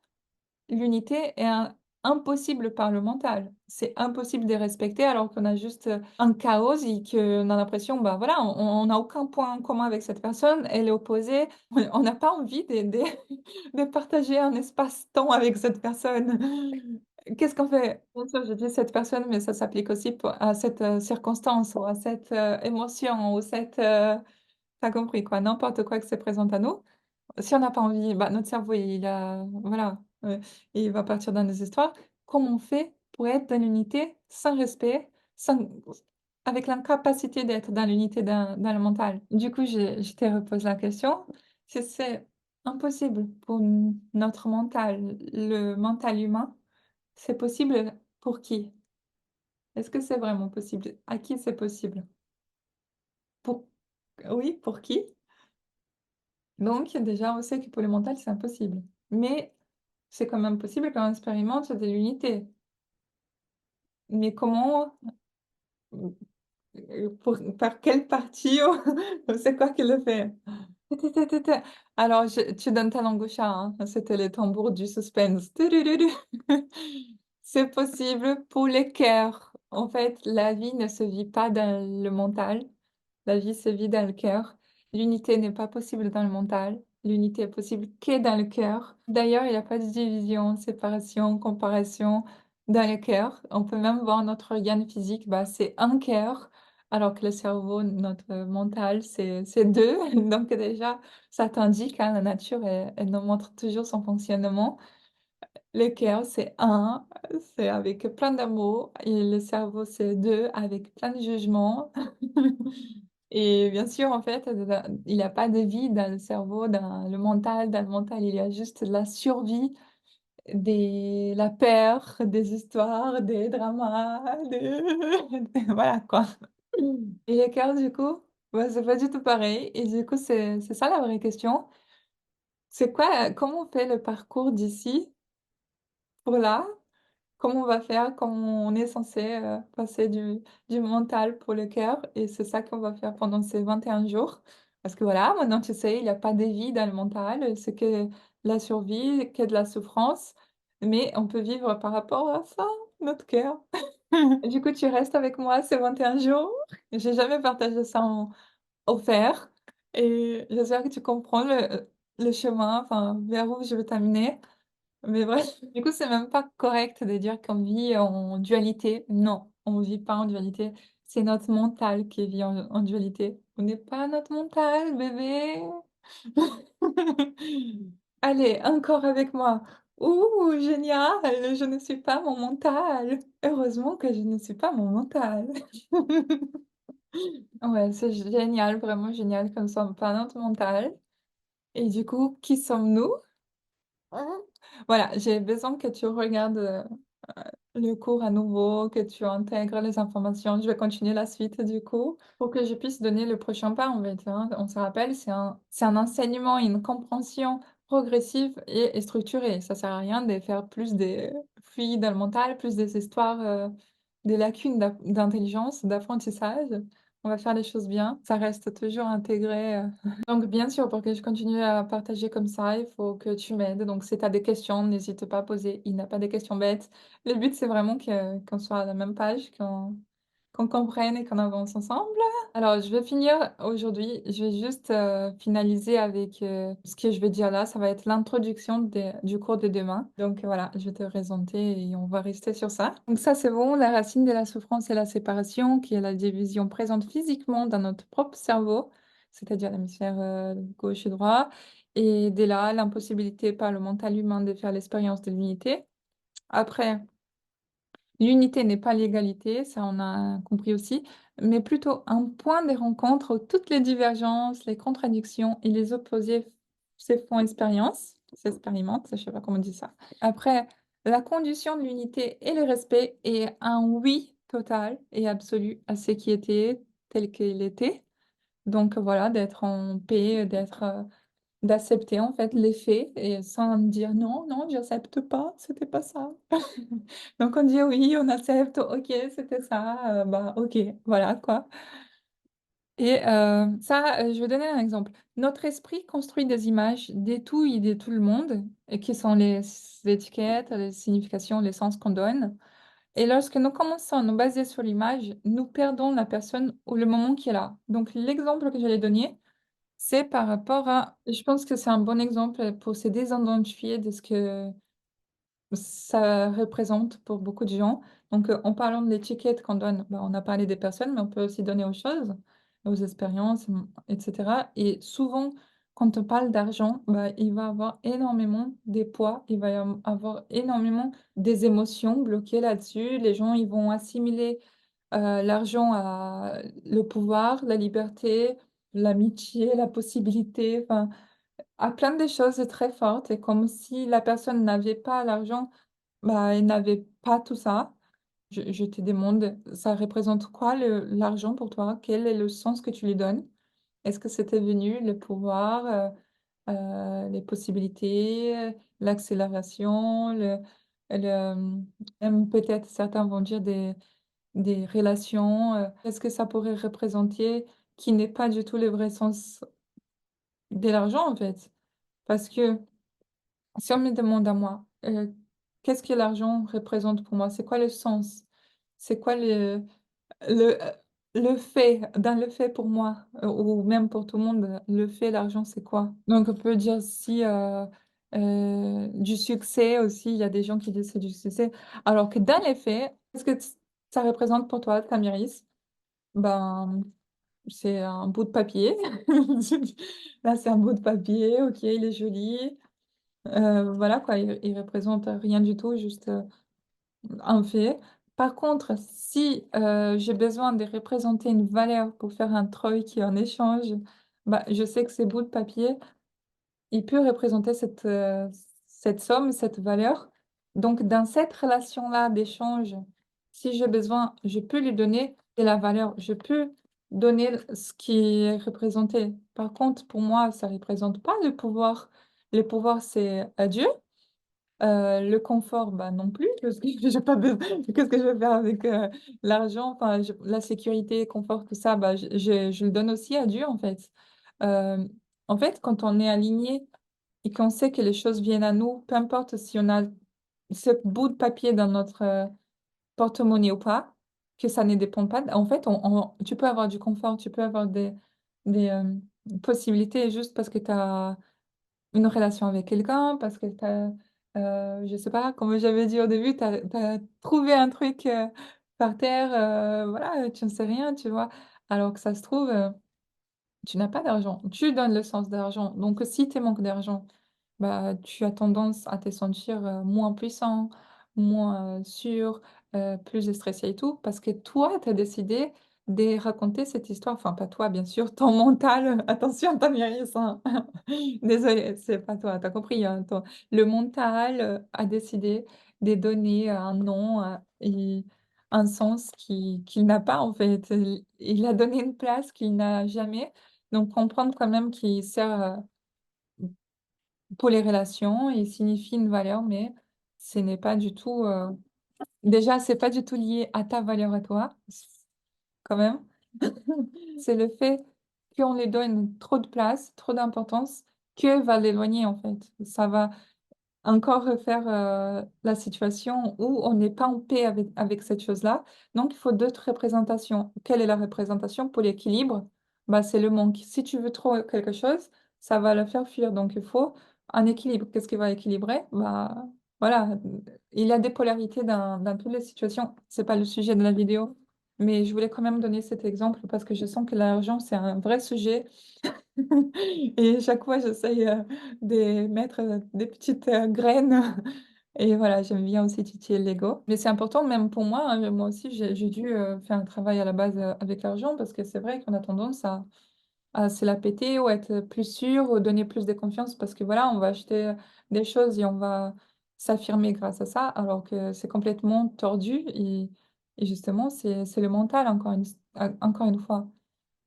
l'unité est impossible par le mental. C'est impossible de respecter alors qu'on a juste, un chaos et qu'on a l'impression, bah, voilà, on n'a aucun point en commun avec cette personne, elle est opposée. On n'a pas envie de partager un espace-temps avec cette personne. Qu'est-ce qu'on fait? Bien sûr, je dis cette personne, mais ça s'applique aussi à cette circonstance ou à cette émotion ou cette... T'as compris quoi, n'importe quoi que se présente à nous. Si on n'a pas envie, bah, notre cerveau, il a, voilà, il va partir dans des histoires. Comment on fait pour être dans l'unité sans respect, sans, avec l'incapacité d'être dans l'unité dans le mental? Du coup, je te repose la question. Si c'est impossible pour notre mental, le mental humain, c'est possible pour qui? Est-ce que c'est vraiment possible? À qui c'est possible? Pour... Oui, pour qui? Donc, déjà, on sait que pour le mental, c'est impossible. Mais c'est quand même possible qu'on expérimente de l'unité. Mais comment, pour, par quelle partie, c'est quoi qui le fait? Té, té, té, té. Alors, tu donnes ta langue au chat, hein. C'était les tambours du suspense. Tudududu. C'est possible pour les cœurs. En fait, la vie ne se vit pas dans le mental. La vie se vit dans le cœur. L'unité n'est pas possible dans le mental. L'unité est possible que dans le cœur. D'ailleurs, il n'y a pas de division, séparation, comparaison dans le cœur. On peut même voir notre organe physique, bah, c'est un cœur, alors que le cerveau, notre mental, c'est deux. Donc déjà, ça t'indique, hein, la nature, elle nous montre toujours son fonctionnement. Le cœur, c'est un, c'est avec plein d'amour, et le cerveau, c'est deux, avec plein de jugements. Et bien sûr, en fait, il n'y a pas de vie dans le cerveau, dans le mental. Dans le mental, il y a juste la survie, la peur, des histoires, des dramas, voilà quoi. Et le cœur, du coup, bah, c'est pas du tout pareil. Et du coup, c'est ça la vraie question. C'est quoi, comment on fait le parcours d'ici pour là? Comment on va faire quand on est censé passer du mental pour le cœur? Et c'est ça qu'on va faire pendant ces 21 jours. Parce que voilà, maintenant tu sais, il n'y a pas de vie dans le mental, c'est que la survie, que de la souffrance. Mais on peut vivre par rapport à ça, notre cœur. Du coup, tu restes avec moi ces 21 jours. J'ai jamais partagé ça en offert. Et j'espère que tu comprends le chemin, enfin, vers où je veux t'amener. Mais bref, du coup, c'est même pas correct de dire qu'on vit en dualité. Non, on vit pas en dualité. C'est notre mental qui vit en dualité. On n'est pas notre mental, bébé. Allez, encore avec moi. Ouh, génial, je ne suis pas mon mental. Heureusement que je ne suis pas mon mental. Ouais, c'est génial, vraiment génial comme ça, pas notre mental. Et du coup, qui sommes-nous? Voilà, j'ai besoin que tu regardes le cours à nouveau, que tu intègres les informations. Je vais continuer la suite du coup pour que je puisse donner le prochain pas en fait, hein. On se rappelle, c'est un enseignement, une compréhension progressive et structurée. Ça sert à rien de faire plus des fluides dans le mental, plus des histoires, des lacunes d'intelligence, d'apprentissage. On va faire les choses bien. Ça reste toujours intégré. Donc, bien sûr, pour que je continue à partager comme ça, il faut que tu m'aides. Donc, si tu as des questions, n'hésite pas à poser. Il n'y a pas de questions bêtes. Le but, c'est vraiment qu'on soit à la même page, qu'on comprenne et qu'on avance ensemble. Alors, je vais finir aujourd'hui. Je vais juste finaliser avec ce que je vais dire là. Ça va être l'introduction du cours de demain. Donc, voilà, je vais te présenter et on va rester sur ça. Donc, ça, c'est bon. La racine de la souffrance et la séparation, qui est la division présente physiquement dans notre propre cerveau, c'est-à-dire l'hémisphère gauche et droit. Et dès là, l'impossibilité par le mental humain de faire l'expérience de l'unité. Après, L'unité n'est pas l'égalité, ça on a compris aussi, mais plutôt un point de rencontre où toutes les divergences, les contradictions et les opposés se font expérience, s'expérimentent, je sais pas comment on dit ça. Après, la condition de l'unité et le respect est un oui total et absolu à ce qui était tel qu'il était. Donc voilà, d'être en paix, d'accepter en fait les faits et sans dire non, non, j'accepte pas, c'était pas ça. Donc on dit oui, on accepte, ok, c'était ça, bah ok, voilà quoi. Et ça, je vais donner un exemple. Notre esprit construit des images des tout et de tout le monde, et qui sont les étiquettes, les significations, les sens qu'on donne. Et lorsque nous commençons à nous baser sur l'image, nous perdons la personne ou le moment qui est là. Donc l'exemple que j'allais donner, c'est par rapport à, je pense que c'est un bon exemple pour se désidentifier de ce que ça représente pour beaucoup de gens. Donc, en parlant de l'étiquette qu'on donne, bah, on a parlé des personnes, mais on peut aussi donner aux choses, aux expériences, etc. Et souvent, quand on parle d'argent, bah, il va y avoir énormément des poids, il va y avoir énormément des émotions bloquées là-dessus. Les gens, ils vont assimiler l'argent à le pouvoir, la liberté, l'amitié, la possibilité, enfin, à plein de choses très fortes. Et comme si la personne n'avait pas l'argent, bah, elle n'avait pas tout ça. Je te demande, ça représente quoi l'argent pour toi? Quel est le sens que tu lui donnes? Est-ce que c'était venu le pouvoir, les possibilités, l'accélération, même peut-être certains vont dire des relations, qu'est-ce que ça pourrait représenter qui n'est pas du tout le vrai sens de l'argent, en fait? Parce que si on me demande à moi, qu'est-ce que l'argent représente pour moi? C'est quoi le sens? C'est quoi le, heu, le fait, dans le fait pour moi, ou même pour tout le monde, le fait, l'argent, c'est quoi? Donc on peut dire si, du succès aussi, il y a des gens qui disent c'est du succès. Alors que dans les faits, qu'est-ce que ça représente pour toi, Tamiris? Ben, c'est un bout de papier. Là, c'est un bout de papier, OK, il est joli. Voilà quoi, il représente rien du tout, juste, un fait. Par contre, si, j'ai besoin de représenter une valeur pour faire un truc et en échange, bah, je sais que ces bouts de papier, il peut représenter cette somme, cette valeur. Donc dans cette relation-là d'échange, si j'ai besoin, je peux lui donner de la valeur, je peux donner ce qui est représenté. Par contre, pour moi, ça représente pas le pouvoir. Le pouvoir, c'est Dieu. Le confort, bah, non plus, parce que j'ai pas besoin qu'est-ce que je vais faire avec, l'argent? Enfin, je la sécurité, confort, tout ça, bah, je le donne aussi à Dieu, en fait. Hem, En fait, quand on est aligné et qu'on sait que les choses viennent à nous, peu importe si on a ce bout de papier dans notre, porte-monnaie ou pas, que ça ne dépend pas en fait, on tu peux avoir du confort, tu peux avoir possibilités juste parce que tu as une relation avec quelqu'un parce que tu as, je sais pas, comme j'avais dit au début, tu as trouvé un truc, par terre, voilà, tu ne sais rien, tu vois? Alors que ça se trouve, tu n'as pas d'argent. Tu donnes le sens d'argent. Donc si tu manques d'argent, bah, tu as tendance à te sentir, moins puissant, moins, sûr, plus stressé et tout, parce que toi, tu as décidé de raconter cette histoire. Enfin, pas toi, bien sûr, ton mental, attention, tu as hein. Désolée, c'est pas toi, tu as compris, hein, ton le mental, a décidé de donner un nom, et un sens qu'il n'a pas, en fait. Il a donné une place qu'il n'a jamais. Donc comprendre quand même qu'il sert, pour les relations, il signifie une valeur, mais ce n'est pas du tout, déjà, c'est pas du tout lié à ta valeur à toi, quand même. C'est le fait qu'on lui donne trop de place, trop d'importance, que va l'éloigner, en fait. Ça va encore refaire, la situation où on n'est pas en paix avec cette chose-là. Donc il faut d'autres représentations. Quelle est la représentation pour l'équilibre? Bah, c'est le manque. Si tu veux trop quelque chose, ça va le faire fuir, donc il faut un équilibre. Qu'est-ce qui va équilibrer? Bah, voilà, il y a des polarités dans toutes les situations. C'est pas le sujet de la vidéo, mais je voulais quand même donner cet exemple parce que je sens que l'argent, c'est un vrai sujet et chaque fois, j'essaye, de mettre, des petites, graines Et voilà, j'aime bien aussi titiller l'ego. Mais c'est important même pour moi, hein, moi aussi j'ai dû, faire un travail à la base, avec l'argent parce que c'est vrai qu'on a tendance à se la péter ou être plus sûr ou donner plus de confiance parce que voilà, on va acheter, des choses et on va s'affirmer grâce à ça, alors que c'est complètement tordu et justement c'est le mental encore une fois.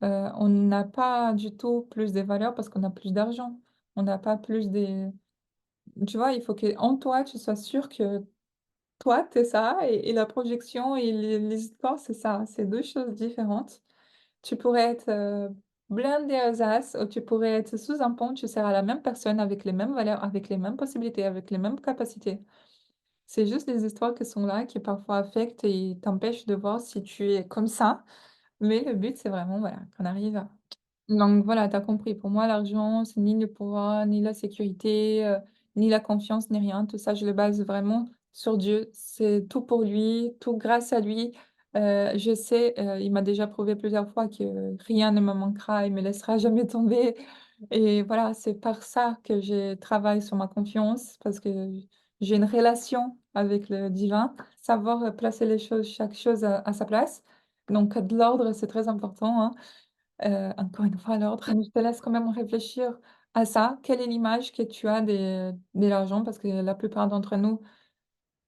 On n'a pas du tout plus de valeur parce qu'on a plus d'argent. On n'a pas plus des tu vois, il faut qu'en toi, tu sois sûr que toi, tu es ça et la projection et les histoires, c'est ça, c'est 2 choses différentes. Tu pourrais être, blindé aux as ou tu pourrais être sous un pont, tu seras la même personne avec les mêmes valeurs, avec les mêmes possibilités, avec les mêmes capacités. C'est juste les histoires qui sont là, qui parfois affectent et t'empêchent de voir si tu es comme ça, mais le but, c'est vraiment, voilà, qu'on arrive à donc voilà, tu as compris. Pour moi, l'argent, c'est ni le pouvoir, ni la sécurité, ni la confiance, ni rien. Tout ça, je le base vraiment sur Dieu. C'est tout pour lui, tout grâce à lui. Je sais, il m'a déjà prouvé plusieurs fois que rien ne me manquera, il me laissera jamais tomber et voilà, c'est par ça que je travaille sur ma confiance parce que j'ai une relation avec le divin, savoir, placer les choses, chaque chose à sa place. Donc de l'ordre, c'est très important, hein. Encore une fois, l'ordre, je te laisse quand même réfléchir à ça. Quelle est l'image que tu as de l'argent? Parce que la plupart d'entre nous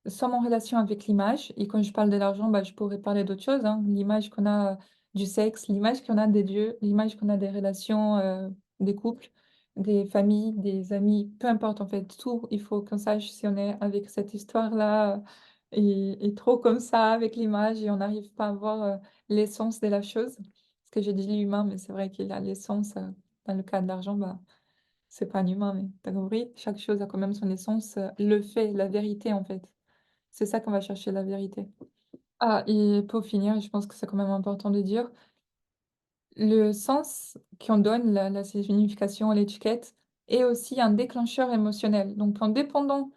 sommes en relation avec l'image et quand je parle de l'argent, bah, je pourrais parler d'autre chose, hein. L'image qu'on a du sexe, l'image qu'on a des dieux, l'image qu'on a des relations, des couples, des familles, des amis, peu importe en fait, tout, il faut qu'on sache si on est avec cette histoire-là, et trop comme ça avec l'image et on n'arrive pas à voir, l'essence de la chose. Parce que j'ai dit l'humain, mais c'est vrai qu'il y a l'essence, dans le cas de l'argent, bah, c'est pas un humain, mais tu compris? Chaque chose a quand même son essence, le fait, la vérité en fait. C'est ça qu'on va chercher, la vérité. Ah et pour finir, je pense que c'est quand même important de dire, le sens qu'on donne, la signification, l'étiquette est aussi un déclencheur émotionnel. Donc en dépendant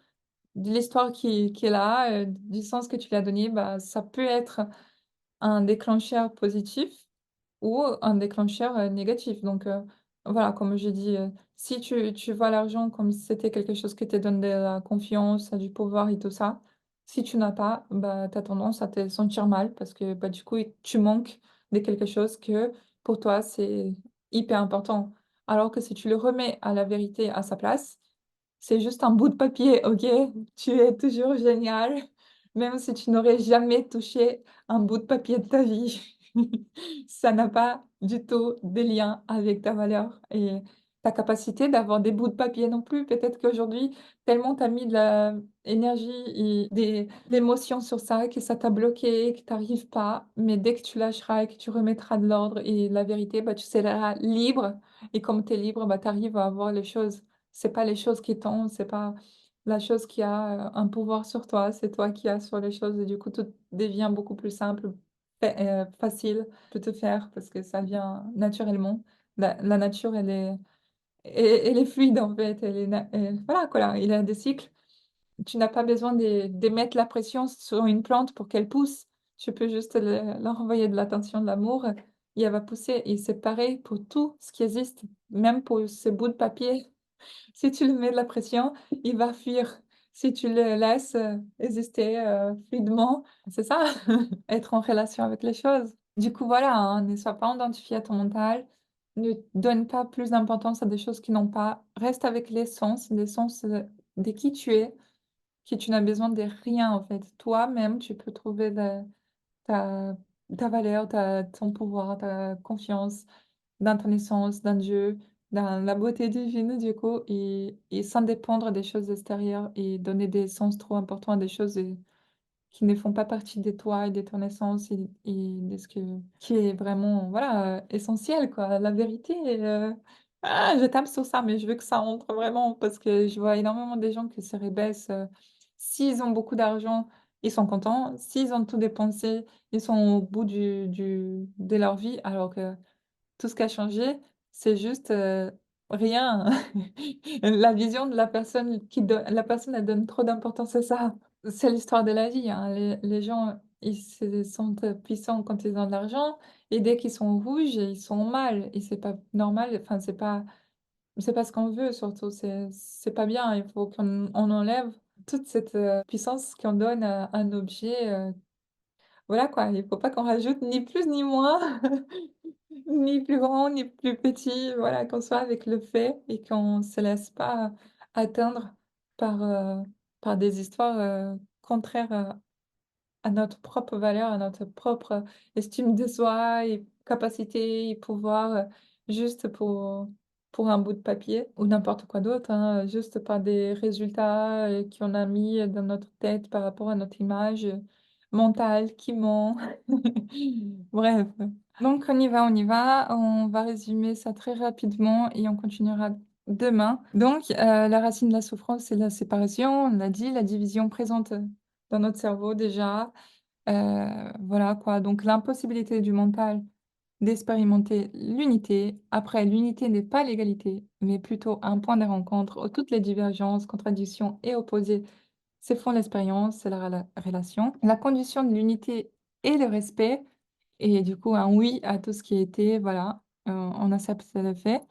de l'histoire qui est là, du sens que tu lui as donné, bah, ça peut être un déclencheur positif ou un déclencheur, négatif donc voilà, comme j'ai dit, si tu vois l'argent comme si c'était quelque chose qui te donne de la confiance, du pouvoir et tout ça, si tu n'as pas, bah, tu as tendance à te sentir mal parce que, bah, du coup, tu manques de quelque chose que, pour toi, c'est hyper important. Alors que si tu le remets à la vérité à sa place, c'est juste un bout de papier, OK? Tu es toujours génial, même si tu n'aurais jamais touché un bout de papier de ta vie. Ça n'a pas du tout de lien avec ta valeur et ta capacité d'avoir des bouts de papier non plus. Peut-être qu'aujourd'hui, tellement tu as mis de la énergie et des l'émotion sur ça, que ça t'a bloqué, que tu arrives pas, mais dès que tu lâcheras et que tu remettras de l'ordre et la vérité, bah, tu seras libre et comme tu es libre, bah, tu arrives à avoir les choses. C'est pas les choses qui tombent, c'est pas la chose qui a, un pouvoir sur toi, c'est toi qui as sur les choses et du coup, tout devient beaucoup plus simple, facile de te faire parce que ça vient naturellement. La nature, elle est fluide en fait, voilà quoi, il y a des cycles. Tu n'as pas besoin de mettre la pression sur une plante pour qu'elle pousse. Tu peux juste leur envoyer de l'attention, de l'amour et elle va pousser et c'est pareil pour tout ce qui existe, même pour ce bout de papier. Si tu lui mets de la pression, il va fuir. Si tu le laisses, exister, fluidement, c'est ça, être en relation avec les choses. Du coup, voilà, hein, ne sois pas identifié à ton mental, ne donne pas plus d'importance à des choses qui n'ont pas. Reste avec l'essence, de qui tu n'as besoin de rien, en fait. Toi-même, tu peux trouver ta ta valeur, ton pouvoir, ta confiance dans ton essence, dans Dieu, dans la beauté divine du coup et sans dépendre des choses extérieures et donner des sens trop importants à des choses, qui ne font pas partie de toi et de ton essence et de ce que qui est vraiment, voilà, essentiel quoi. La vérité, je tape sur ça, mais je veux que ça rentre vraiment parce que je vois énormément des gens qui se rabaissent, s'ils ont beaucoup d'argent, ils sont contents, s'ils ont tout dépensé, ils sont au bout du de leur vie alors que tout ce qui a changé, c'est juste, rien. La vision de la personne la personne, elle donne trop d'importance à ça. C'est l'histoire de la vie, hein. Les gens, ils se sentent puissants quand ils ont de l'argent et dès qu'ils sont rouges, ils sont mal et c'est pas normal, enfin, c'est pas ce qu'on veut surtout, c'est pas bien, il faut qu'on enlève. toute cette, puissance qu'on donne à un objet, voilà quoi, il faut pas qu'on rajoute ni plus ni moins, ni plus grand, ni plus petit, voilà, qu'on soit avec le fait et qu'on se laisse pas atteindre par, par des histoires, contraires, à notre propre valeur, à notre propre estime de soi et capacité et pouvoir, juste pour un bout de papier ou n'importe quoi d'autre, hein, juste par des résultats, qu'on a mis dans notre tête par rapport à notre image, mentale qui ment. Bref. Donc on y va, on va résumer ça très rapidement et on continuera demain. Donc, la racine de la souffrance, c'est la séparation, on l'a dit, la division présente, dans notre cerveau déjà. Voilà quoi, donc l'impossibilité du mental d'expérimenter l'unité. Après, l'unité n'est pas l'égalité, mais plutôt un point de rencontre où toutes les divergences, contradictions et opposés se font l'expérience, c'est la relation. La condition de l'unité est le respect et du coup un oui à tout ce qui a été, voilà, on accepte le fait.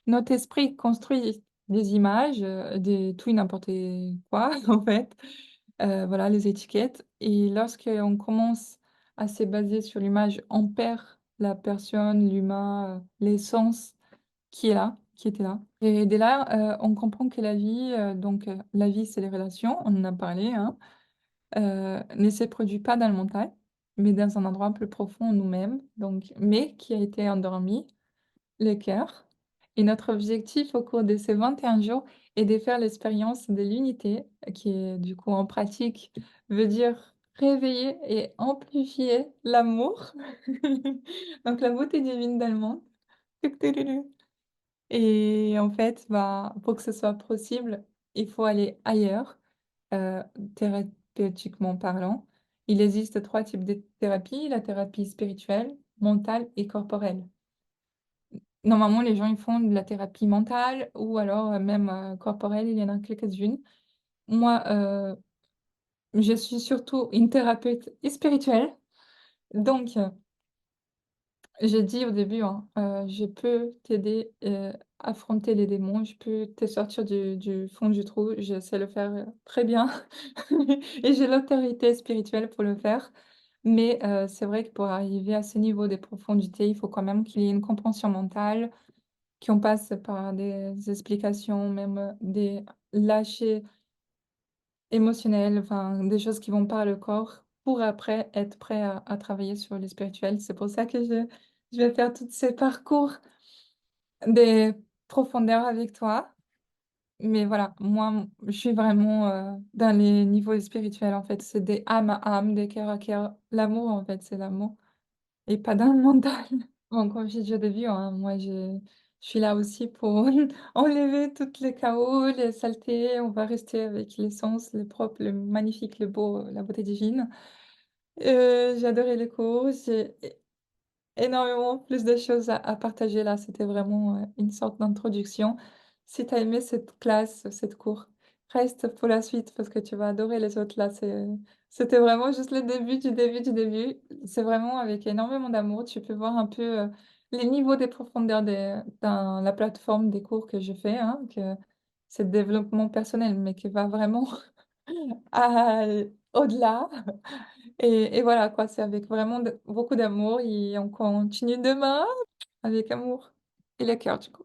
Notre esprit construit des images, des tout et n'importe quoi en fait, voilà les étiquettes et lorsqu'on commence à se baser sur l'image, on perd la personne, l'humain, l'essence qui est là, qui était là et dès là, on comprend que la vie, donc la vie, c'est les relations, on en a parlé, hein, ne se produit pas dans le mental, mais dans un endroit plus profond en nous-mêmes, donc mais qui a été endormi le cœur et notre objectif au cours de ces 21 jours est de faire l'expérience de l'unité, qui est du coup en pratique veut dire réveiller et amplifier l'amour. Donc la beauté divine dans le monde. Et en fait, bah, pour que ce soit possible, il faut aller ailleurs, heu, thérapeutiquement parlant. Il existe 3 types de thérapie, la thérapie spirituelle, mentale et corporelle. Normalement, les gens, ils font de la thérapie mentale ou alors, même, corporelle, il y en a quelques-unes. Moi, je suis surtout une thérapeute spirituelle, donc j'ai dit au début, hein, je peux t'aider, à affronter les démons, je peux te sortir du fond du trou, je sais le faire, très bien et j'ai l'autorité spirituelle pour le faire. Mais c'est vrai que pour arriver à ce niveau de profondité, il faut quand même qu'il y ait une compréhension mentale, qu'on passe par des explications, même, des lâchers émotionnels, enfin, des choses qui vont par le corps, pour après être prêt à travailler sur le spirituel. C'est pour ça que je vais faire tous ces parcours des profondeurs avec toi. Mais voilà, moi, je suis vraiment, dans les niveaux spirituels, en fait. C'est des âme à âme, des cœur à cœur. L'amour, en fait, c'est l'amour et pas dans le mental. Bon, comme j'ai dit au début, hein, moi je suis là aussi pour enlever toutes les chaos, les saletés. On va rester avec l'essence, le propre, le magnifique, le beau, la beauté divine. J'ai adoré les cours, j'ai énormément plus de choses à partager là, c'était vraiment, une sorte d'introduction. Si tu as aimé cette classe, cette cours, reste pour la suite parce que tu vas adorer les autres là, c'était vraiment juste le début du début du début. C'est vraiment avec énormément d'amour, tu peux voir un peu, les niveaux des profondeurs des dans la plateforme des cours que je fais, hein, que c'est le développement personnel, mais qui va vraiment à au-delà. Et voilà quoi, c'est avec vraiment de beaucoup d'amour et on continue demain avec amour et le cœur du coup.